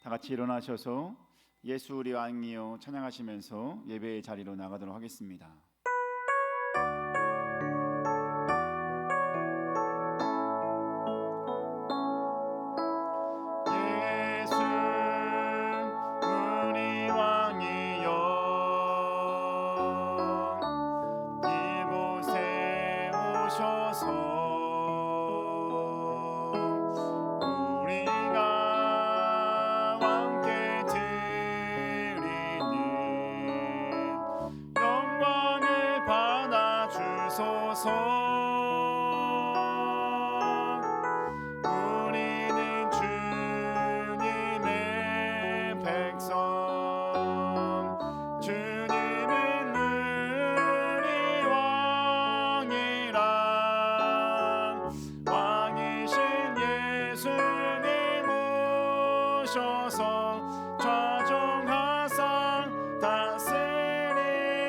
다 같이 일어나셔서 예수 우리 왕이여 찬양하시면서 예배의 자리로 나가도록 하겠습니다. 예수 우리 왕이여 이곳에 오셔서 우리는 주님의 백성, 주님은 우리 왕이라. 왕이신 예수님 오셔서 좌정하사 다스리소서.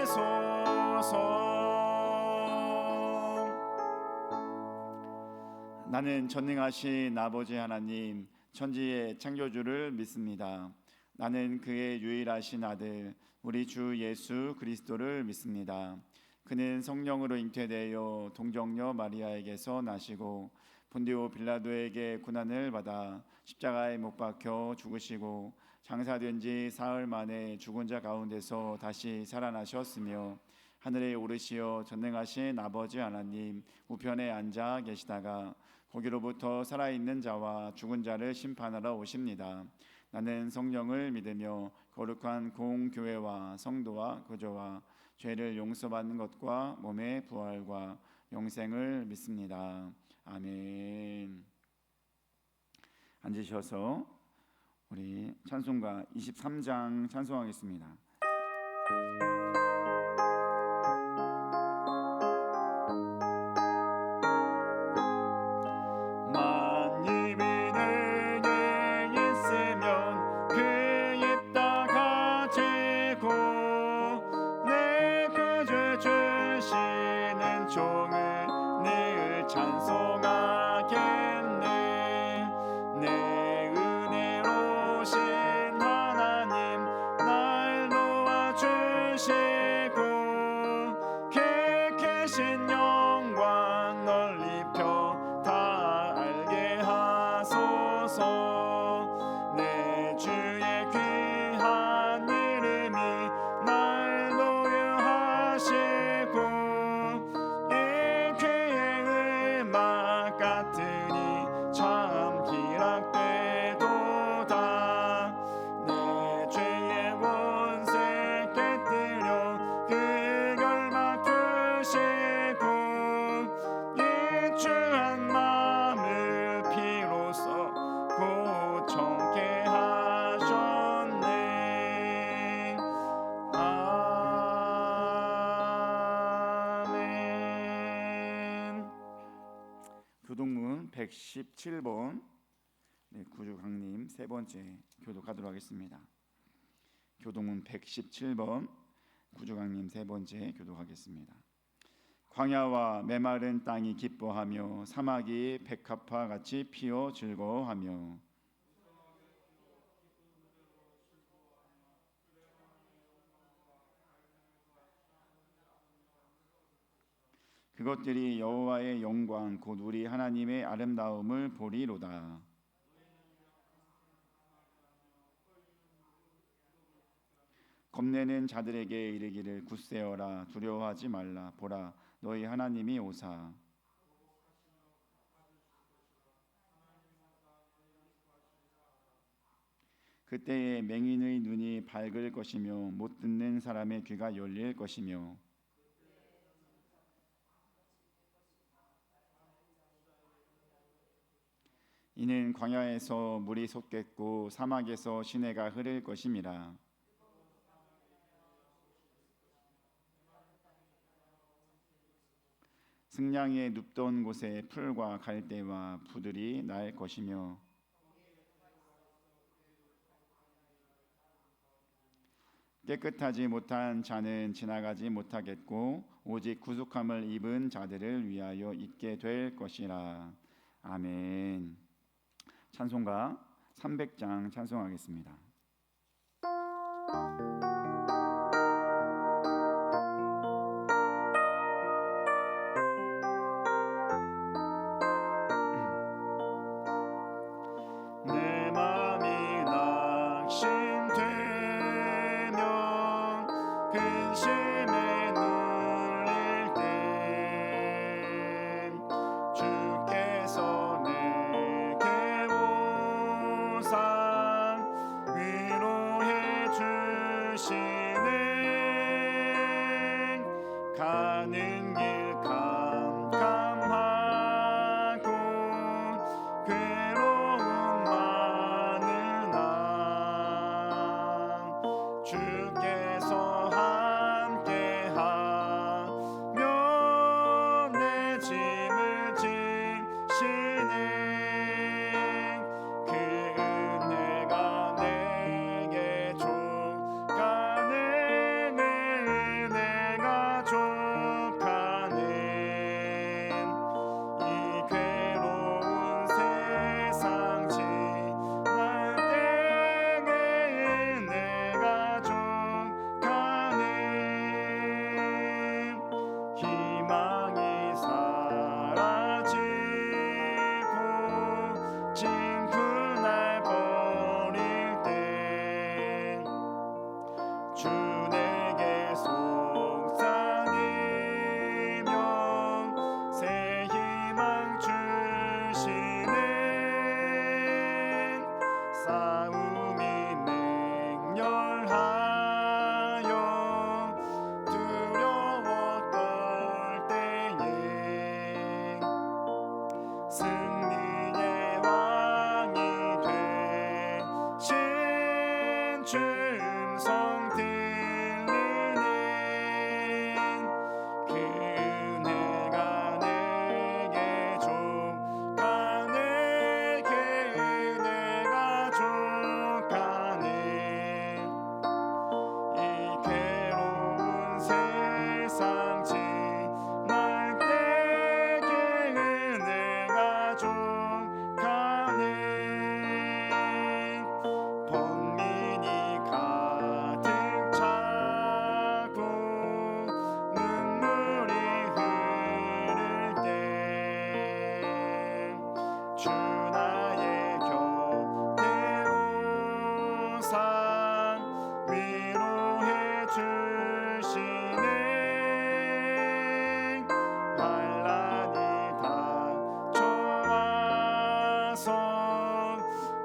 나는 전능하신 아버지 하나님, 천지의 창조주를 믿습니다. 나는 그의 유일하신 아들 우리 주 예수 그리스도를 믿습니다. 그는 성령으로 잉태되어 동정녀 마리아에게서 나시고 본디오 빌라도에게 고난을 받아 십자가에 못 박혀 죽으시고 장사된 지 사흘 만에 죽은 자 가운데서 다시 살아나셨으며 하늘에 오르시어 전능하신 아버지 하나님 우편에 앉아 계시다가 거기로부터 살아있는 자와 죽은 자를 심판하러 오십니다. 나는 성령을 믿으며 거룩한 공교회와 성도와 거저와 죄를 용서받는 것과 몸의 부활과 영생을 믿습니다. 아멘. 앉으셔서 우리 찬송가 23장 찬송하겠습니다. 교동문 117번 구주강림 세 번째 교독하도록 하겠습니다. 교동문 117번 구주강림 세 번째 교독하겠습니다. 광야와 메마른 땅이 기뻐하며 사막이 백합화 같이 피어 즐거워하며 그것들이 여호와의 영광 곧 우리 하나님의 아름다움을 보리로다. 겁내는 자들에게 이르기를 굳세어라 두려워하지 말라 보라 너희 하나님이 오사. 그때에 맹인의 눈이 밝을 것이며 못 듣는 사람의 귀가 열릴 것이며 이는 광야에서 물이 솟겠고 사막에서 시내가 흐를 것임이라. 승냥이에 눕던 곳에 풀과 갈대와 부들이 날 것이며 깨끗하지 못한 자는 지나가지 못하겠고 오직 구속함을 입은 자들을 위하여 있게 될 것이라. 아멘. 찬송가 300장 찬송하겠습니다. 내 맘이 낙심되면 근심에 눌릴 때 주께서 내게 오사 위로해 주시네. 가는 길 캄캄하고 괴로움 많으나 주께서 함께하며 내 짐을 지시네. 그 은혜가 내게 족하네. 내 은혜가 족하네. 이 괴로운 세상 지날 때 내 은혜가 족하네. 희망이 사라지고 징큰 날 버릴 때 주 내게 속삭이며 새 희망 주시네. 싸움이 맹렬하여 두려워 떨 때에 승리의 왕이 되신 주 음성 들리는 그 은혜가 내게 족하네. 그 은혜가 족하네. 이 괴로운 세상 지날 때 그 은혜가 족하네. 번민이 가득 차고 눈물이 흐를 때 주 나의 곁에 오사 위로해 주시네. 환난이 닥쳐와서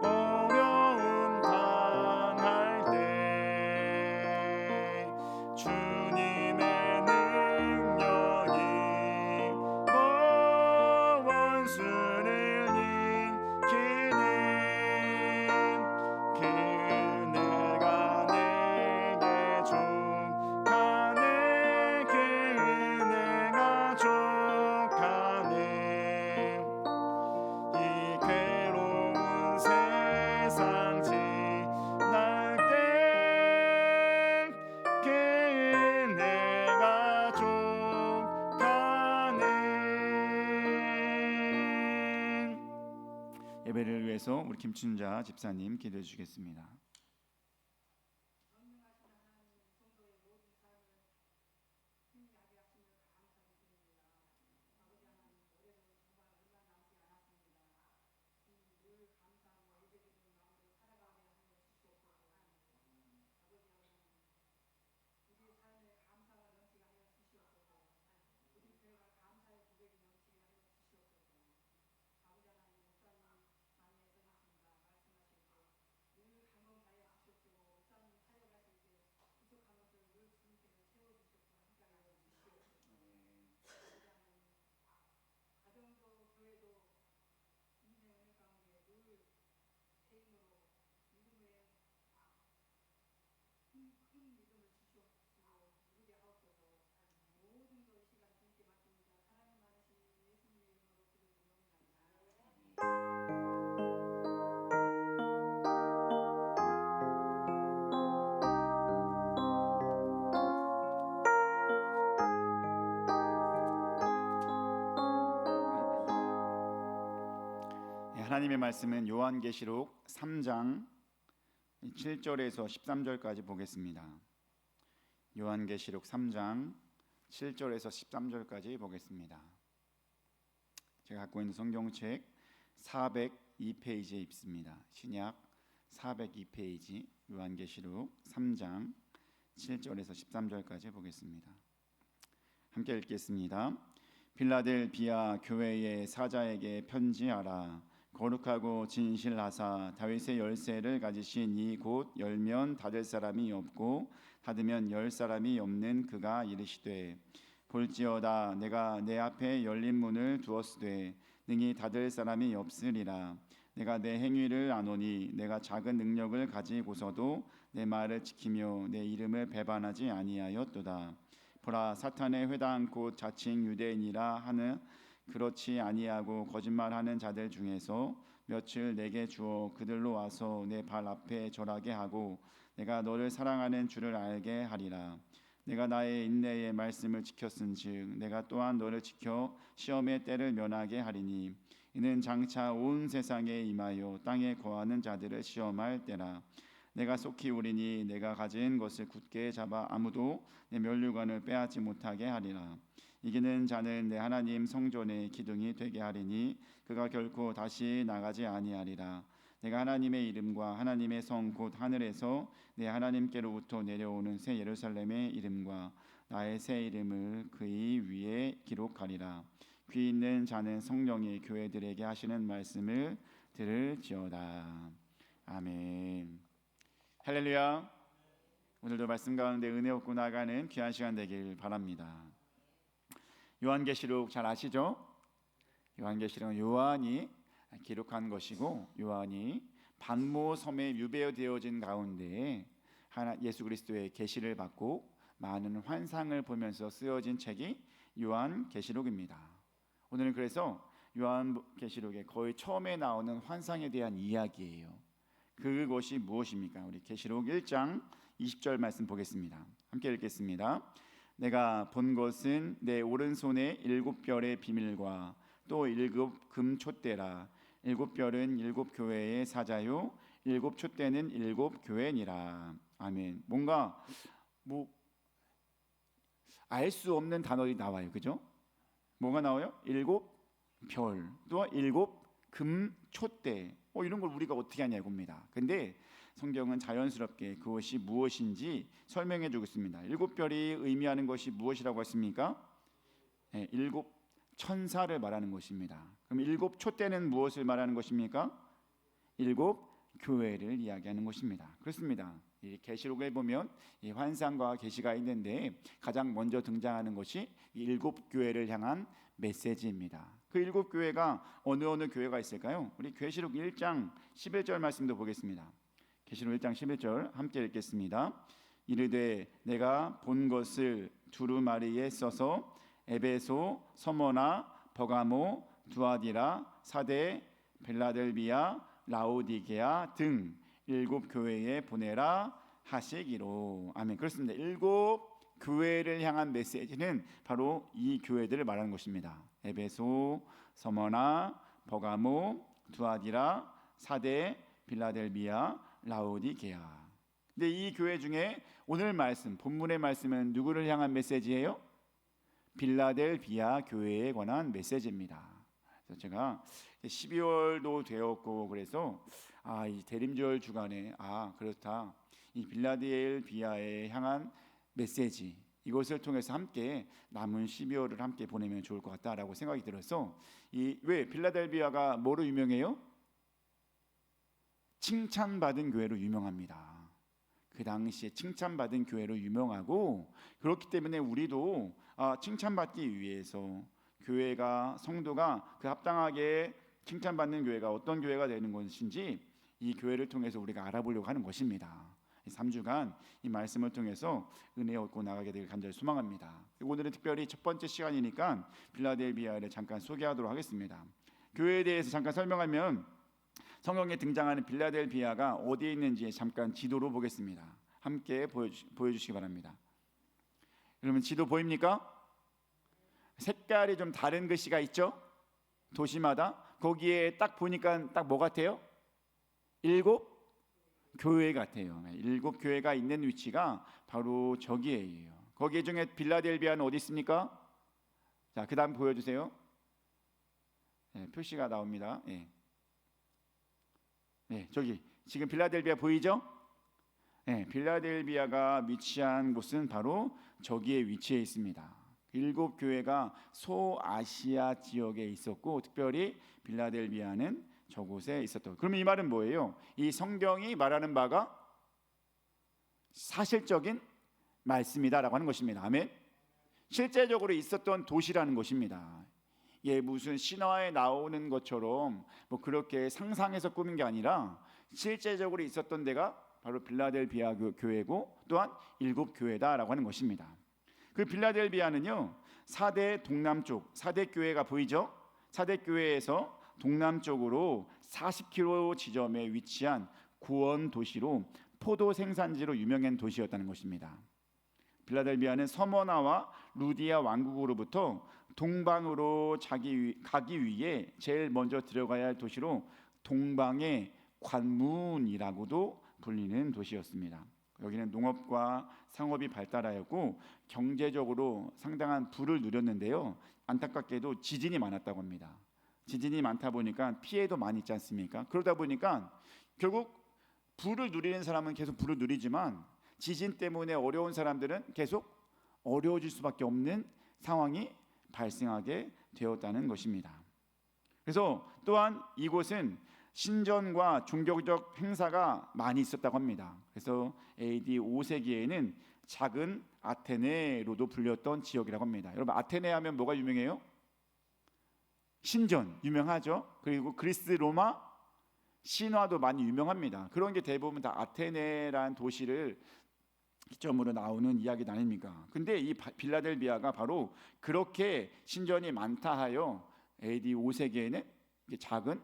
어려움 당할 때 주님의 능력이 원수를 이기는 그 은혜가 내게 족하네. 그 은혜가 족하네. 이 괴로운 세상 지날 때 그 은혜가 족하네. 예배를 위해서 우리 김춘자 집사님 기도해 주시겠습니다. 하나님의 말씀은 요한계시록 3장 7절에서 13절까지 보겠습니다. 요한계시록 3장 7절에서 13절까지 보겠습니다. 제가 갖고 있는 성경책 402페이지에 있습니다. 신약 402페이지 요한계시록 3장 7절에서 13절까지 보겠습니다. 함께 읽겠습니다. 필라델비아 교회의 사자에게 편지하라. 거룩하고 진실하사 다윗의 열쇠를 가지신 이 곧 열면 닫을 사람이 없고 닫으면 열 사람이 없는 그가 이르시되, 볼지어다 내가 내 앞에 열린 문을 두었으되 능히 닫을 사람이 없으리라. 내가 내 행위를 아노니 내가 작은 능력을 가지고서도 내 말을 지키며 내 이름을 배반하지 아니하였도다. 보라, 사탄의 회당 곧 자칭 유대인이라 하는 그렇지 아니하고 거짓말하는 자들 중에서 며칠 내게 주어 그들로 와서 내 발 앞에 절하게 하고 내가 너를 사랑하는 줄을 알게 하리라. 내가 나의 인내의 말씀을 지켰은즉 내가 또한 너를 지켜 시험의 때를 면하게 하리니 이는 장차 온 세상에 임하여 땅에 거하는 자들을 시험할 때라. 내가 속히 오리니 내가 가진 것을 굳게 잡아 아무도 내 면류관을 빼앗지 못하게 하리라. 이기는 자는 내 하나님 성전의 기둥이 되게 하리니 그가 결코 다시 나가지 아니하리라. 내가 하나님의 이름과 하나님의 성 곧 하늘에서 내 하나님께로부터 내려오는 새 예루살렘의 이름과 나의 새 이름을 그의 위에 기록하리라. 귀 있는 자는 성령이 교회들에게 하시는 말씀을 들을지어다. 아멘. 할렐루야. 오늘도 말씀 가운데 은혜 얻고 나가는 귀한 시간 되길 바랍니다. 요한계시록 잘 아시죠? 요한계시록은 요한이 기록한 것이고, 요한이 반모 섬에 유배되어진 가운데 예수 그리스도의 계시를 받고 많은 환상을 보면서 쓰여진 책이 요한계시록입니다. 오늘은 그래서 요한계시록의 거의 처음에 나오는 환상에 대한 이야기예요. 그것이 무엇입니까? 우리 계시록 1장 20절 말씀 보겠습니다. 함께 읽겠습니다. 내가 본 것은 내 오른손에 7별의 비밀과 또 7금 촛대라. 7별은 7교회의 사자요 7촛대는 7교회니라. 아멘. 뭔가 알 수 없는 단어들이 나와요. 그죠? 뭐가 나와요? 7별 또 7금 촛대. 이런 걸 우리가 어떻게 하냐 이겁니다. 근데 성경은 자연스럽게 그것이 무엇인지 설명해 주고 있습니다. 7별이 의미하는 것이 무엇이라고 했습니까? 7 천사를 말하는 것입니다. 그럼 7 촛대는 무엇을 말하는 것입니까? 7 교회를 이야기하는 것입니다. 그렇습니다. 이 계시록에 보면 이 환상과 계시가 있는데 가장 먼저 등장하는 것이 이 7 교회를 향한 메시지입니다. 그 7 교회가 어느 교회가 있을까요? 우리 계시록 1장 11절 말씀도 보겠습니다. 계시록 1장 11절 함께 읽겠습니다. 이르되 내가 본 것을 두루마리에 써서 에베소, 서머나, 버가모, 두아디라, 사데, 빌라델비아, 라오디게아 등 7 교회에 보내라 하시기로. 아멘. 그렇습니다. 7 교회를 향한 메시지는 바로 이 교회들을 말하는 것입니다. 에베소, 서머나, 버가모, 두아디라, 사데, 빌라델비아, 라오디게아. 근데 이 교회 중에 오늘 말씀, 본문의 말씀은 누구를 향한 메시지예요? 빌라델비아 교회에 관한 메시지입니다. 그래서 제가 12월도 되었고 그래서 이 대림절 주간에 그렇다. 이 빌라델비아에 향한 메시지, 이것을 통해서 함께 남은 12월을 함께 보내면 좋을 것 같다라고 생각이 들어서 왜 빌라델비아가 뭐로 유명해요? 칭찬받은 교회로 유명합니다. 그 당시에 칭찬받은 교회로 유명하고, 그렇기 때문에 우리도 칭찬받기 위해서 교회가, 성도가 그 합당하게 칭찬받는 교회가 어떤 교회가 되는 것인지 이 교회를 통해서 우리가 알아보려고 하는 것입니다. 3주간 이 말씀을 통해서 은혜 얻고 나가게 되길 간절히 소망합니다. 오늘은 특별히 첫 번째 시간이니까 빌라델비아를 잠깐 소개하도록 하겠습니다. 교회에 대해서 잠깐 설명하면, 성경에 등장하는 빌라델비아가 어디에 있는지 잠깐 지도로 보겠습니다. 함께 보여주시기 바랍니다. 여러분, 지도 보입니까? 색깔이 좀 다른 글씨가 있죠? 도시마다 거기에 딱 보니까 딱 뭐 같아요? 일곱 교회 같아요. 일곱 교회가 있는 위치가 바로 저기에요. 거기 중에 빌라델비아는 어디 있습니까? 자, 그 다음 보여주세요. 네, 표시가 나옵니다. 네. 네, 저기 지금 빌라델비아 보이죠? 네, 빌라델비아가 위치한 곳은 바로 저기에 위치해 있습니다. 일곱 교회가 소아시아 지역에 있었고 특별히 빌라델비아는 저곳에 있었던. 그러면 이 말은 뭐예요? 이 성경이 말하는 바가 사실적인 말씀이다라고 하는 것입니다. 아멘. 실제적으로 있었던 도시라는 것입니다. 예, 무슨 신화에 나오는 것처럼 뭐 그렇게 상상해서 꾸민 게 아니라 실제적으로 있었던 데가 바로 빌라델비아 교회고 또한 일곱 교회다라고 하는 것입니다. 그 빌라델비아는요, 4대 동남쪽 4대 교회가 보이죠? 4대 교회에서 동남쪽으로 40km 지점에 위치한 구원 도시로 포도 생산지로 유명한 도시였다는 것입니다. 빌라델비아는 서머나와 루디아 왕국으로부터 동방으로 가기 위해 제일 먼저 들어가야 할 도시로 동방의 관문이라고도 불리는 도시였습니다. 여기는 농업과 상업이 발달하였고 경제적으로 상당한 부를 누렸는데요. 안타깝게도 지진이 많았다고 합니다. 지진이 많다 보니까 피해도 많이 있지 않습니까? 그러다 보니까 결국 부를 누리는 사람은 계속 부를 누리지만 지진 때문에 어려운 사람들은 계속 어려워질 수밖에 없는 상황이 발생하게 되었다는 것입니다. 그래서 또한 이곳은 신전과 종교적 행사가 많이 있었다고 합니다. 그래서 AD 5세기에는 작은 아테네로도 불렸던 지역이라고 합니다. 여러분, 아테네 하면 뭐가 유명해요? 신전 유명하죠. 그리고 그리스 로마 신화도 많이 유명합니다. 그런 게 대부분 다 아테네라는 도시를 기점으로 나오는 이야기 아닙니까? 근데 이 빌라델비아가 바로 그렇게 신전이 많다 하여 AD 5세기에는 작은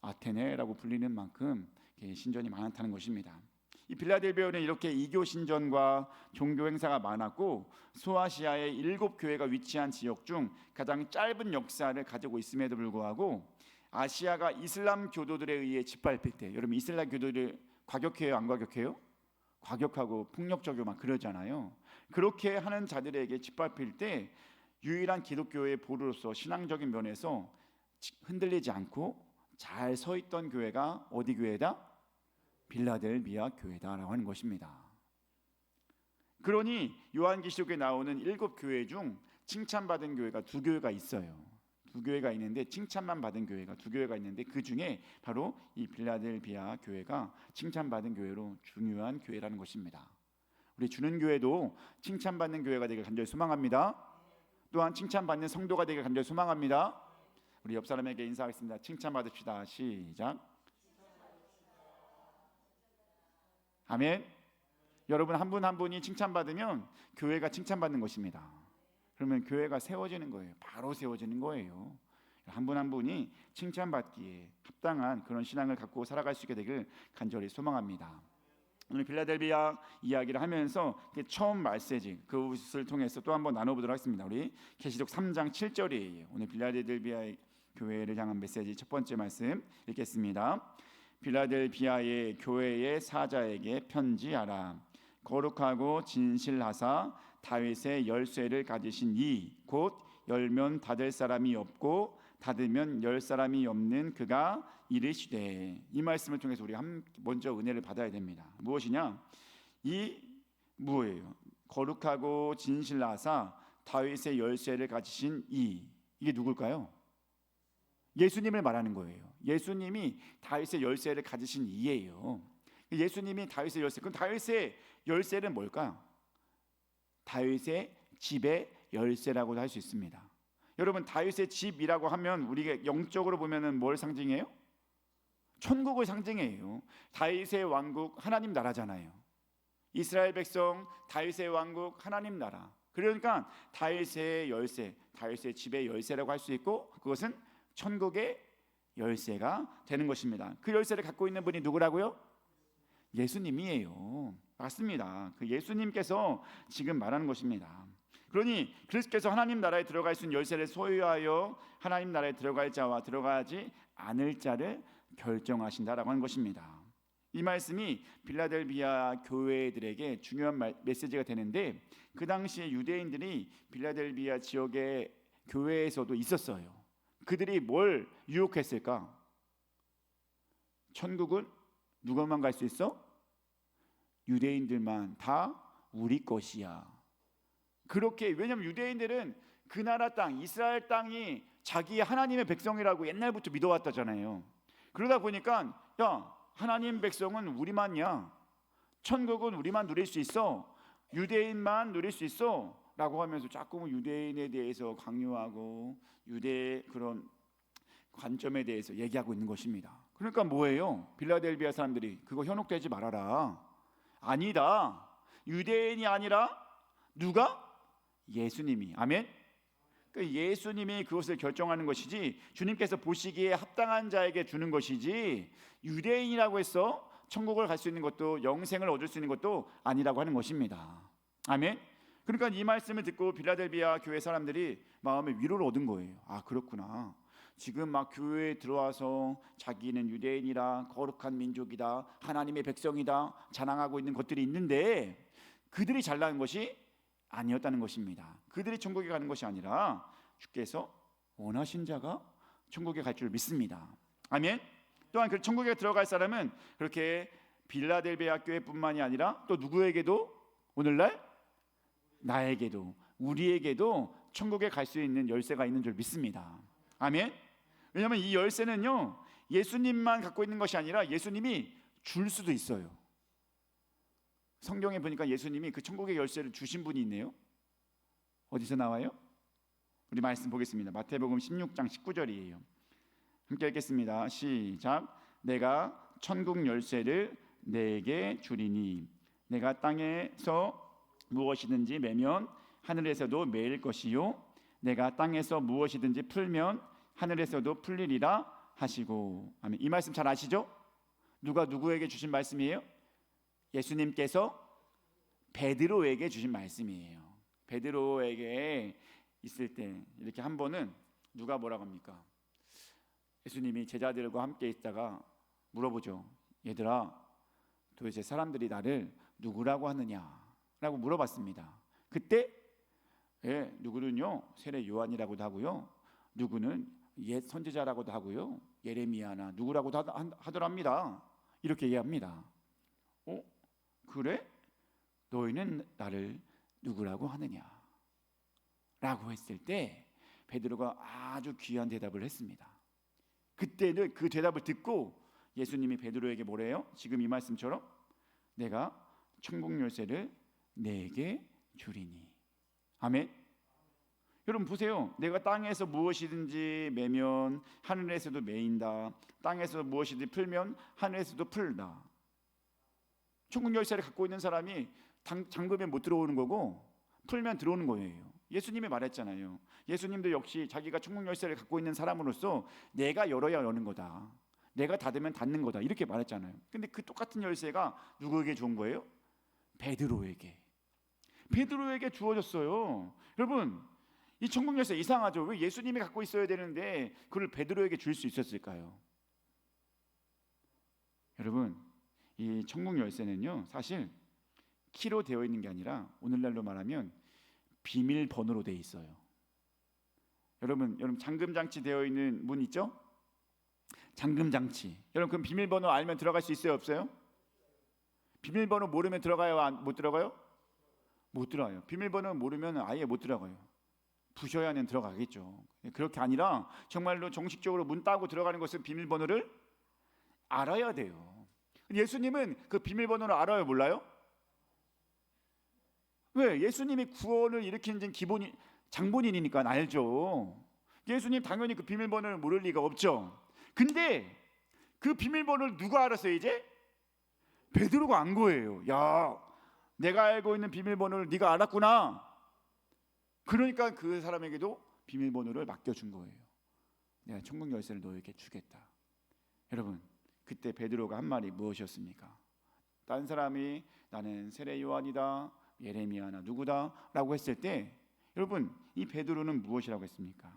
아테네라고 불리는 만큼 신전이 많다는 것입니다. 이 빌라델비아는 이렇게 이교 신전과 종교 행사가 많았고 소아시아의 일곱 교회가 위치한 지역 중 가장 짧은 역사를 가지고 있음에도 불구하고 아시아가 이슬람 교도들에 의해 짓밟힐 때, 여러분 이슬람 교도들 과격해요, 안 과격해요? 과격하고 폭력적이고 막 그러잖아요. 그렇게 하는 자들에게 짓밟힐 때 유일한 기독교의 보루로서 신앙적인 면에서 흔들리지 않고 잘 서 있던 교회가 어디 교회다? 빌라델비아 교회다라고 하는 것입니다. 그러니 요한계시록에 나오는 일곱 교회 중 칭찬받은 교회가 두 교회가 있어요. 두 교회가 있는데 칭찬만 받은 교회가 두 교회가 있는데 그 중에 바로 이 빌라델비아 교회가 칭찬받은 교회로 중요한 교회라는 것입니다. 우리 주는 교회도 칭찬받는 교회가 되길 간절히 소망합니다. 또한 칭찬받는 성도가 되길 간절히 소망합니다. 우리 옆 사람에게 인사하겠습니다. 칭찬받읍시다. 시작. 아멘. 여러분 한 분 한 분이 칭찬받으면 교회가 칭찬받는 것입니다. 그러면 교회가 세워지는 거예요. 바로 세워지는 거예요. 한 분 한 분이 칭찬받기에 합당한 그런 신앙을 갖고 살아갈 수 있게 되길 간절히 소망합니다. 오늘 빌라델비아 이야기를 하면서 처음 메시지 그것을 통해서 또 한번 나눠보도록 하겠습니다. 우리 계시록 3장 7절이에요. 오늘 빌라델비아 교회를 향한 메시지 첫 번째 말씀 읽겠습니다. 빌라델비아의 교회의 사자에게 편지하라. 거룩하고 진실하사 다윗의 열쇠를 가지신 이 곧 열면 닫을 사람이 없고 닫으면 열 사람이 없는 그가 이르시되. 이 말씀을 통해서 우리가 먼저 은혜를 받아야 됩니다. 무엇이냐? 이 뭐예요? 거룩하고 진실하사 다윗의 열쇠를 가지신 이게 누굴까요? 예수님을 말하는 거예요. 예수님이 다윗의 열쇠를 가지신 이예요. 예수님이 다윗의 열쇠. 그럼 다윗의 열쇠는 뭘까요? 다윗의 집의 열쇠라고도 할 수 있습니다. 여러분 다윗의 집이라고 하면 우리가 영적으로 보면은 뭘 상징해요? 천국을 상징해요. 다윗의 왕국 하나님 나라잖아요. 이스라엘 백성 다윗의 왕국 하나님 나라. 그러니까 다윗의 열쇠, 다윗의 집의 열쇠라고 할 수 있고 그것은 천국의 열쇠가 되는 것입니다. 그 열쇠를 갖고 있는 분이 누구라고요? 예수님이에요. 맞습니다. 그 예수님께서 지금 말하는 것입니다. 그러니 그리스도께서 하나님 나라에 들어갈 수 있는 열쇠를 소유하여 하나님 나라에 들어갈 자와 들어가지 않을 자를 결정하신다라고 하는 것입니다. 이 말씀이 빌라델비아 교회들에게 중요한 메시지가 되는데, 그 당시에 유대인들이 빌라델비아 지역의 교회에서도 있었어요. 그들이 뭘 유혹했을까? 천국은 누구만 갈 수 있어? 유대인들만 다 우리 것이야. 그렇게, 왜냐하면 유대인들은 그 나라 땅, 이스라엘 땅이 자기 하나님의 백성이라고 옛날부터 믿어왔다잖아요. 그러다 보니까 야, 하나님 백성은 우리만이야. 천국은 우리만 누릴 수 있어. 유대인만 누릴 수 있어 라고 하면서 자꾸 유대인에 대해서 강요하고 유대의 그런 관점에 대해서 얘기하고 있는 것입니다. 그러니까 뭐예요? 빌라델비아 사람들이 그거 현혹되지 말아라. 아니다. 유대인이 아니라 누가? 예수님이. 아멘. 그 예수님이 그것을 결정하는 것이지, 주님께서 보시기에 합당한 자에게 주는 것이지, 유대인이라고 해서 천국을 갈 수 있는 것도, 영생을 얻을 수 있는 것도 아니라고 하는 것입니다. 아멘. 그러니까 이 말씀을 듣고 빌라델비아 교회 사람들이 마음에 위로를 얻은 거예요. 아, 그렇구나. 지금 막 교회에 들어와서 자기는 유대인이라, 거룩한 민족이다, 하나님의 백성이다 자랑하고 있는 것들이 있는데, 그들이 잘난 것이 아니었다는 것입니다. 그들이 천국에 가는 것이 아니라 주께서 원하신 자가 천국에 갈 줄 믿습니다. 아멘. 또한 그 천국에 들어갈 사람은 그렇게 빌라델비아 교회뿐만이 아니라 또 누구에게도, 오늘날 나에게도, 우리에게도 천국에 갈 수 있는 열쇠가 있는 줄 믿습니다. 아멘. 왜냐하면 이 열쇠는요, 예수님만 갖고 있는 것이 아니라 예수님이 줄 수도 있어요. 성경에 보니까 예수님이 그 천국의 열쇠를 주신 분이 있네요. 어디서 나와요? 우리 말씀 보겠습니다. 마태복음 16장 19절이에요. 함께 읽겠습니다. 시작. 내가 천국 열쇠를 내게 주리니 내가 땅에서 무엇이든지 매면 하늘에서도 매일 것이요 내가 땅에서 무엇이든지 풀면 하늘에서도 풀리리라 하시고. 아멘. 이 말씀 잘 아시죠? 누가 누구에게 주신 말씀이에요? 예수님께서 베드로에게 주신 말씀이에요. 베드로에게 있을 때 이렇게 한 번은 누가 뭐라고 합니까? 예수님이 제자들과 함께 있다가 물어보죠. 얘들아, 도대체 사람들이 나를 누구라고 하느냐라고 물어봤습니다. 그때 누구는요 세례 요한이라고도 하고요, 누구는 옛 선지자라고도 하고요, 예레미야나 누구라고도 하더랍니다. 이렇게 얘기합니다. 그래? 너희는 나를 누구라고 하느냐? 라고 했을 때 베드로가 아주 귀한 대답을 했습니다. 그때는 그 대답을 듣고 예수님이 베드로에게 뭐래요? 지금 이 말씀처럼 내가 천국 열쇠를 내게 주리니. 아멘. 여러분 보세요. 내가 땅에서 무엇이든지 매면 하늘에서도 매인다. 땅에서 무엇이든지 풀면 하늘에서도 풀다. 천국 열쇠를 갖고 있는 사람이 잠그면 못 들어오는 거고 풀면 들어오는 거예요. 예수님이 말했잖아요. 예수님도 역시 자기가 천국 열쇠를 갖고 있는 사람으로서 내가 열어야 여는 거다, 내가 닫으면 닫는 거다, 이렇게 말했잖아요. 근데 그 똑같은 열쇠가 누구에게 준 거예요? 베드로에게 주어졌어요. 여러분, 이 천국 열쇠 이상하죠? 왜 예수님이 갖고 있어야 되는데 그걸 베드로에게 줄 수 있었을까요? 여러분, 이 천국 열쇠는요 사실 키로 되어 있는 게 아니라 오늘날로 말하면 비밀번호로 되어 있어요. 여러분 잠금장치 되어 있는 문 있죠? 잠금장치. 여러분 그 비밀번호 알면 들어갈 수 있어요, 없어요? 비밀번호 모르면 들어가요, 못 들어가요? 못 들어가요. 비밀번호 모르면 아예 못 들어가요. 부셔야는 들어가겠죠. 그렇게 아니라 정말로 정식적으로 문 따고 들어가는 것은 비밀번호를 알아야 돼요. 예수님은 그 비밀번호를 알아요, 몰라요? 왜? 예수님이 구원을 일으키는 기본이 장본인이니까 알죠. 예수님 당연히 그 비밀번호를 모를 리가 없죠. 근데 그 비밀번호를 누가 알았어요? 이제 베드로가 안 거예요. 야, 내가 알고 있는 비밀번호를 네가 알았구나. 그러니까 그 사람에게도 비밀번호를 맡겨준 거예요. 내가 천국 열쇠를 너에게 주겠다. 여러분, 그때 베드로가 한 말이 무엇이었습니까? 딴 사람이 나는 세례 요한이다, 예레미야나 누구다 라고 했을 때 여러분, 이 베드로는 무엇이라고 했습니까?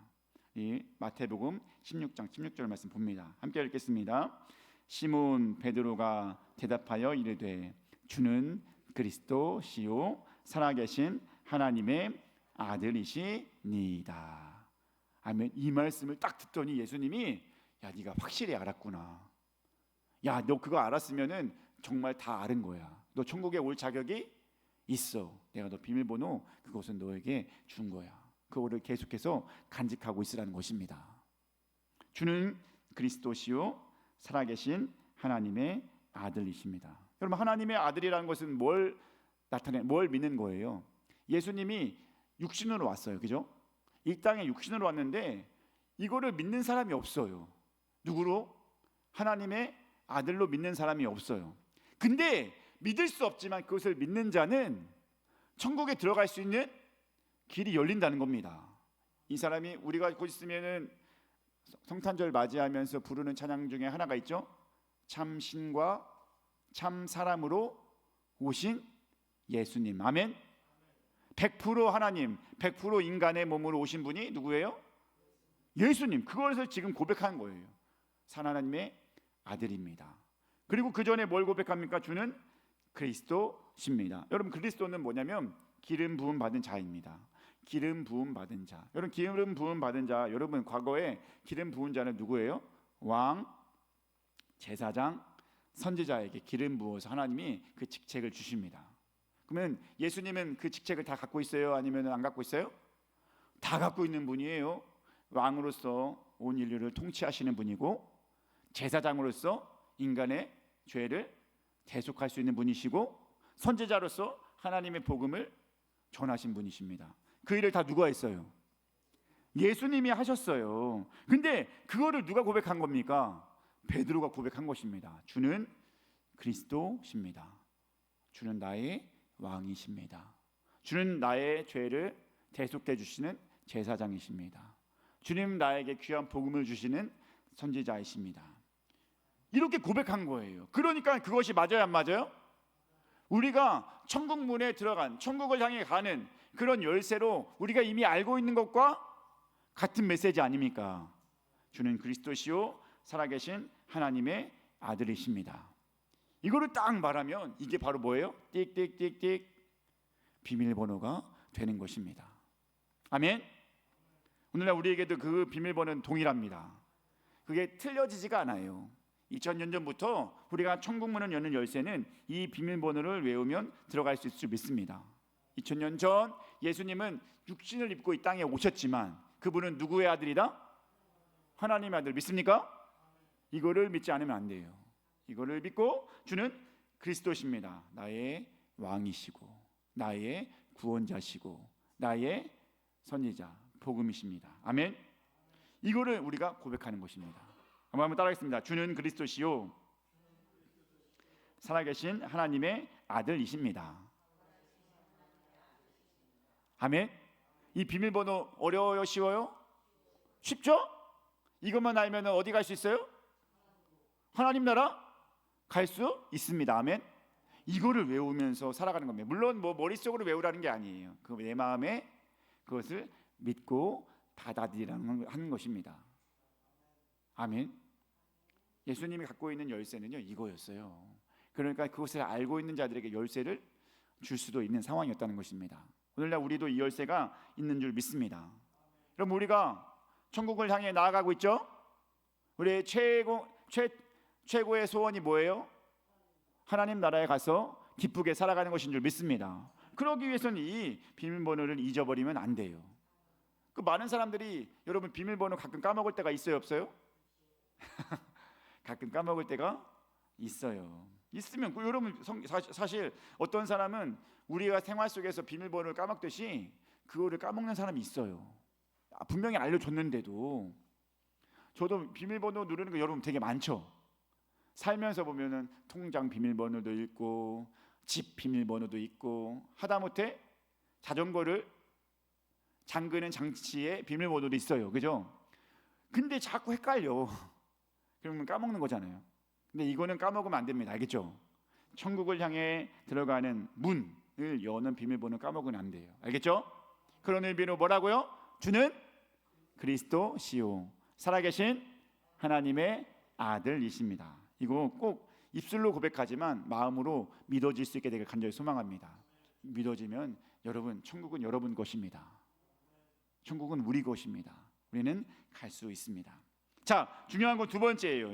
이 마태복음 16장 16절 말씀 봅니다. 함께 읽겠습니다. 시몬 베드로가 대답하여 이르되 주는 그리스도시요 살아계신 하나님의 아들이시니이다. 아멘. 이 말씀을 딱 듣더니 예수님이 야, 네가 확실히 알았구나. 야, 너 그거 알았으면은 정말 다 아는 거야. 너 천국에 올 자격이 있어. 내가 너 비밀번호 그것은 너에게 준 거야. 그거를 계속해서 간직하고 있으라는 것입니다. 주는 그리스도시요 살아계신 하나님의 아들이십니다. 여러분, 하나님의 아들이라는 것은 뭘 믿는 거예요? 예수님이 육신으로 왔어요. 그죠? 이 땅에 육신으로 왔는데 이거를 믿는 사람이 없어요. 누구로? 하나님의 아들로 믿는 사람이 없어요. 근데 믿을 수 없지만 그것을 믿는 자는 천국에 들어갈 수 있는 길이 열린다는 겁니다. 이 사람이 우리가 곧 있으면은 성탄절 맞이하면서 부르는 찬양 중에 하나가 있죠. 참 신과 참 사람으로 오신 예수님. 아멘. 100% 하나님, 100% 인간의 몸으로 오신 분이 누구예요? 예수님. 그것을 지금 고백한 거예요. 산 하나님의 아들입니다. 그리고 그 전에 뭘 고백합니까? 주는 그리스도십니다. 여러분, 그리스도는 뭐냐면 기름 부음 받은 자입니다. 기름 부음 받은 자. 여러분, 기름 부음 받은 자, 여러분 과거에 기름 부은 자는 누구예요? 왕, 제사장, 선지자에게 기름 부어서 하나님이 그 직책을 주십니다. 그러면 예수님은 그 직책을 다 갖고 있어요? 아니면 안 갖고 있어요? 다 갖고 있는 분이에요. 왕으로서 온 인류를 통치하시는 분이고, 제사장으로서 인간의 죄를 대속할 수 있는 분이시고, 선지자로서 하나님의 복음을 전하신 분이십니다. 그 일을 다 누가 했어요? 예수님이 하셨어요. 근데 그거를 누가 고백한 겁니까? 베드로가 고백한 것입니다. 주는 그리스도십니다. 주는 나의 왕이십니다. 주는 나의 죄를 대속해 주시는 제사장이십니다. 주님 나에게 귀한 복음을 주시는 선지자이십니다. 이렇게 고백한 거예요. 그러니까 그것이 맞아요, 안 맞아요? 우리가 천국 문에 들어간, 천국을 향해 가는 그런 열쇠로 우리가 이미 알고 있는 것과 같은 메시지 아닙니까? 주는 그리스도시요 살아계신 하나님의 아들이십니다. 이거를 딱 말하면 이게 바로 뭐예요? 띡띡띡띡 비밀번호가 되는 것입니다. 아멘. 오늘날 우리에게도 그 비밀번호는 동일합니다. 그게 틀려지지가 않아요. 2000년 전부터 우리가 천국 문을 여는 열쇠는 이 비밀번호를 외우면 들어갈 수 있을 줄 믿습니다. 2000년 전 예수님은 육신을 입고 이 땅에 오셨지만 그분은 누구의 아들이다? 하나님의 아들. 믿습니까? 이거를 믿지 않으면 안 돼요. 이거를 믿고 주는 그리스도십니다. 나의 왕이시고 나의 구원자시고 나의 선지자, 복음이십니다. 아멘. 이거를 우리가 고백하는 것입니다. 한번 따라하겠습니다. 주는 그리스도시요 살아계신 하나님의 아들이십니다. 아멘. 이 비밀번호 어려워요? 쉬워요? 쉽죠? 이것만 알면 어디 갈 수 있어요? 하나님 나라 갈 수 있습니다. 아멘. 이거를 외우면서 살아가는 겁니다. 물론 뭐 머릿속으로 외우라는 게 아니에요. 그 내 마음에 그것을 믿고 받아들이라는 하는 것입니다. 아멘. 예수님이 갖고 있는 열쇠는요 이거였어요. 그러니까 그것을 알고 있는 자들에게 열쇠를 줄 수도 있는 상황이었다는 것입니다. 오늘날 우리도 이 열쇠가 있는 줄 믿습니다. 그럼 우리가 천국을 향해 나아가고 있죠? 우리의 최고의 소원이 뭐예요? 하나님 나라에 가서 기쁘게 살아가는 것인 줄 믿습니다. 그러기 위해서는 이 비밀번호를 잊어버리면 안 돼요. 그 많은 사람들이 여러분 비밀번호 가끔 까먹을 때가 있어요, 없어요? 가끔 까먹을 때가 있어요. 있으면 여러분 사실 어떤 사람은 우리가 생활 속에서 비밀번호를 까먹듯이 그거를 까먹는 사람이 있어요. 분명히 알려줬는데도. 저도 비밀번호 누르는 거 여러분 되게 많죠. 살면서 보면은 통장 비밀번호도 있고 집 비밀번호도 있고 하다못해 자전거를 잠그는 장치에 비밀번호도 있어요. 그죠? 근데 자꾸 헷갈려. 그러면 까먹는 거잖아요. 근데 이거는 까먹으면 안 됩니다. 알겠죠? 천국을 향해 들어가는 문을 여는 비밀번호 까먹으면 안 돼요. 알겠죠? 그런 의미로 뭐라고요? 주는 그리스도시요 살아계신 하나님의 아들이십니다. 이거 꼭 입술로 고백하지만 마음으로 믿어질 수 있게 되길 간절히 소망합니다. 믿어지면 여러분, 천국은 여러분 것입니다. 천국은 우리 것입니다. 우리는 갈 수 있습니다. 자, 중요한 건 두 번째예요.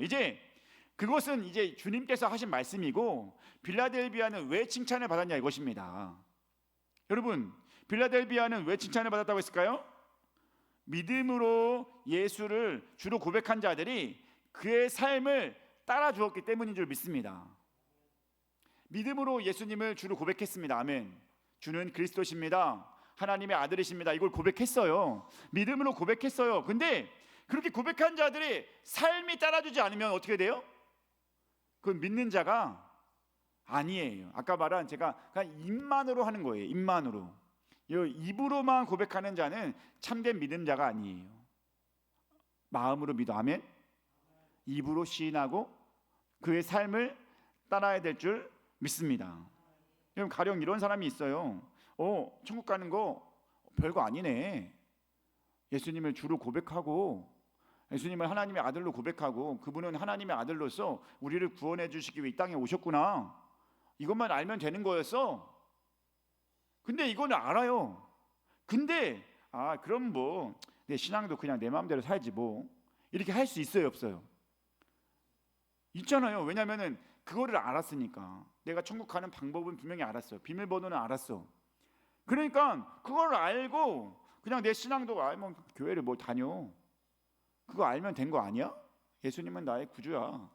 그것은 이제 주님께서 하신 말씀이고, 빌라델비아는 왜 칭찬을 받았냐 이것입니다. 여러분, 빌라델비아는 왜 칭찬을 받았다고 했을까요? 믿음으로 예수를 주로 고백한 자들이 그의 삶을 따라 주었기 때문인 줄 믿습니다. 믿음으로 예수님을 주로 고백했습니다. 아멘. 주는 그리스도십니다. 하나님의 아들이십니다. 이걸 고백했어요. 믿음으로 고백했어요. 근데 그렇게 고백한 자들이 삶이 따라주지 않으면 어떻게 돼요? 그건 믿는 자가 아니에요. 아까 말한 제가 그냥 입만으로 하는 거예요. 입만으로. 입으로만 고백하는 자는 참된 믿는 자가 아니에요. 마음으로 믿어. 아멘. 입으로 시인하고 그의 삶을 따라야 될 줄 믿습니다. 여러분, 가령 이런 사람이 있어요. 천국 가는 거 별거 아니네. 예수님을 주로 고백하고, 예수님을 하나님의 아들로 고백하고, 그분은 하나님의 아들로서 우리를 구원해 주시기 위해 이 땅에 오셨구나, 이것만 알면 되는 거였어. 근데 이거는 알아요. 근데 그럼 뭐 내 신앙도 그냥 내 마음대로 살지 뭐, 이렇게 할 수 있어요, 없어요? 있잖아요. 왜냐면은 그거를 알았으니까. 내가 천국 가는 방법은 분명히 알았어요. 비밀번호는 알았어. 그러니까 그걸 알고 그냥 내 신앙도 뭐 교회를 뭐 다녀, 그거 알면 된 거 아니야? 예수님은 나의 구주야.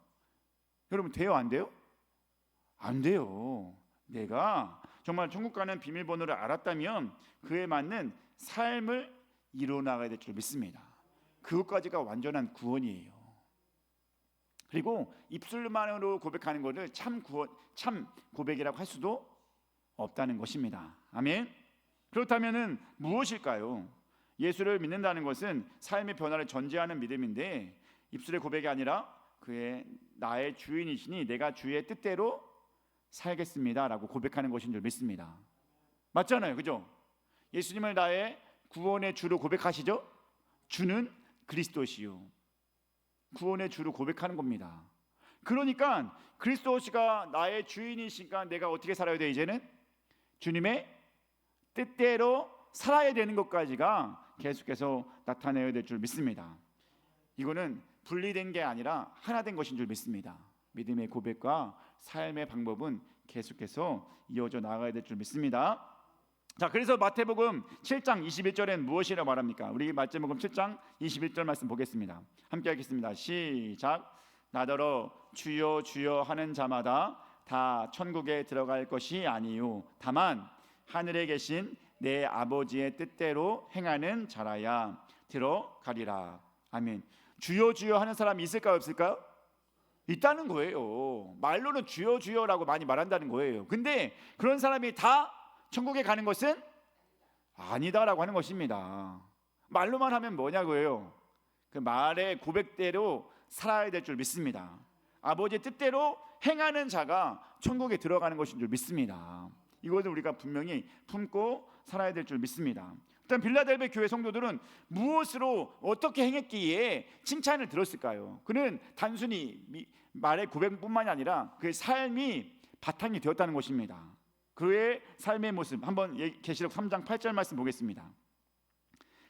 여러분, 돼요, 안 돼요? 안 돼요. 내가 정말 천국 가는 비밀번호를 알았다면 그에 맞는 삶을 이루어나가야 될 줄 믿습니다. 그것까지가 완전한 구원이에요. 그리고 입술만으로 고백하는 것을 참 고백이라고 할 수도 없다는 것입니다. 아멘. 그렇다면 무엇일까요? 예수를 믿는다는 것은 삶의 변화를 전제하는 믿음인데, 입술의 고백이 아니라 그의 나의 주인이시니 내가 주의 뜻대로 살겠습니다 라고 고백하는 것인 줄 믿습니다. 맞잖아요, 그죠? 예수님을 나의 구원의 주로 고백하시죠? 주는 그리스도시요. 구원의 주로 고백하는 겁니다. 그러니까 그리스도시가 나의 주인이시니까 내가 어떻게 살아야 돼? 이제는 주님의 뜻대로 살아야 되는 것까지가 계속해서 나타내야 될 줄 믿습니다. 이거는 분리된 게 아니라 하나 된 것인 줄 믿습니다. 믿음의 고백과 삶의 방법은 계속해서 이어져 나가야 될 줄 믿습니다. 자, 그래서 마태복음 7장 21절엔 무엇이라고 말합니까? 우리 마태복음 7장 21절 말씀 보겠습니다. 함께 하겠습니다. 시작. 나더러 주여 주여 하는 자마다 다 천국에 들어갈 것이 아니요 다만 하늘에 계신 내 아버지의 뜻대로 행하는 자라야 들어가리라. 아멘. 주여 주여 하는 사람이 있을까요, 없을까요? 있다는 거예요. 말로는 주여 주여라고 많이 말한다는 거예요. 근데 그런 사람이 다 천국에 가는 것은 아니다라고 하는 것입니다. 말로만 하면 뭐냐고요? 그 말의 고백대로 살아야 될 줄 믿습니다. 아버지의 뜻대로 행하는 자가 천국에 들어가는 것인 줄 믿습니다. 이것을 우리가 분명히 품고 살아야 될 줄 믿습니다. 일단 빌라델베 교회 성도들은 무엇으로 어떻게 행했기에 칭찬을 들었을까요? 그는 단순히 말의 고백뿐만이 아니라 그의 삶이 바탕이 되었다는 것입니다. 그의 삶의 모습, 한번 계시록 3장 8절 말씀 보겠습니다.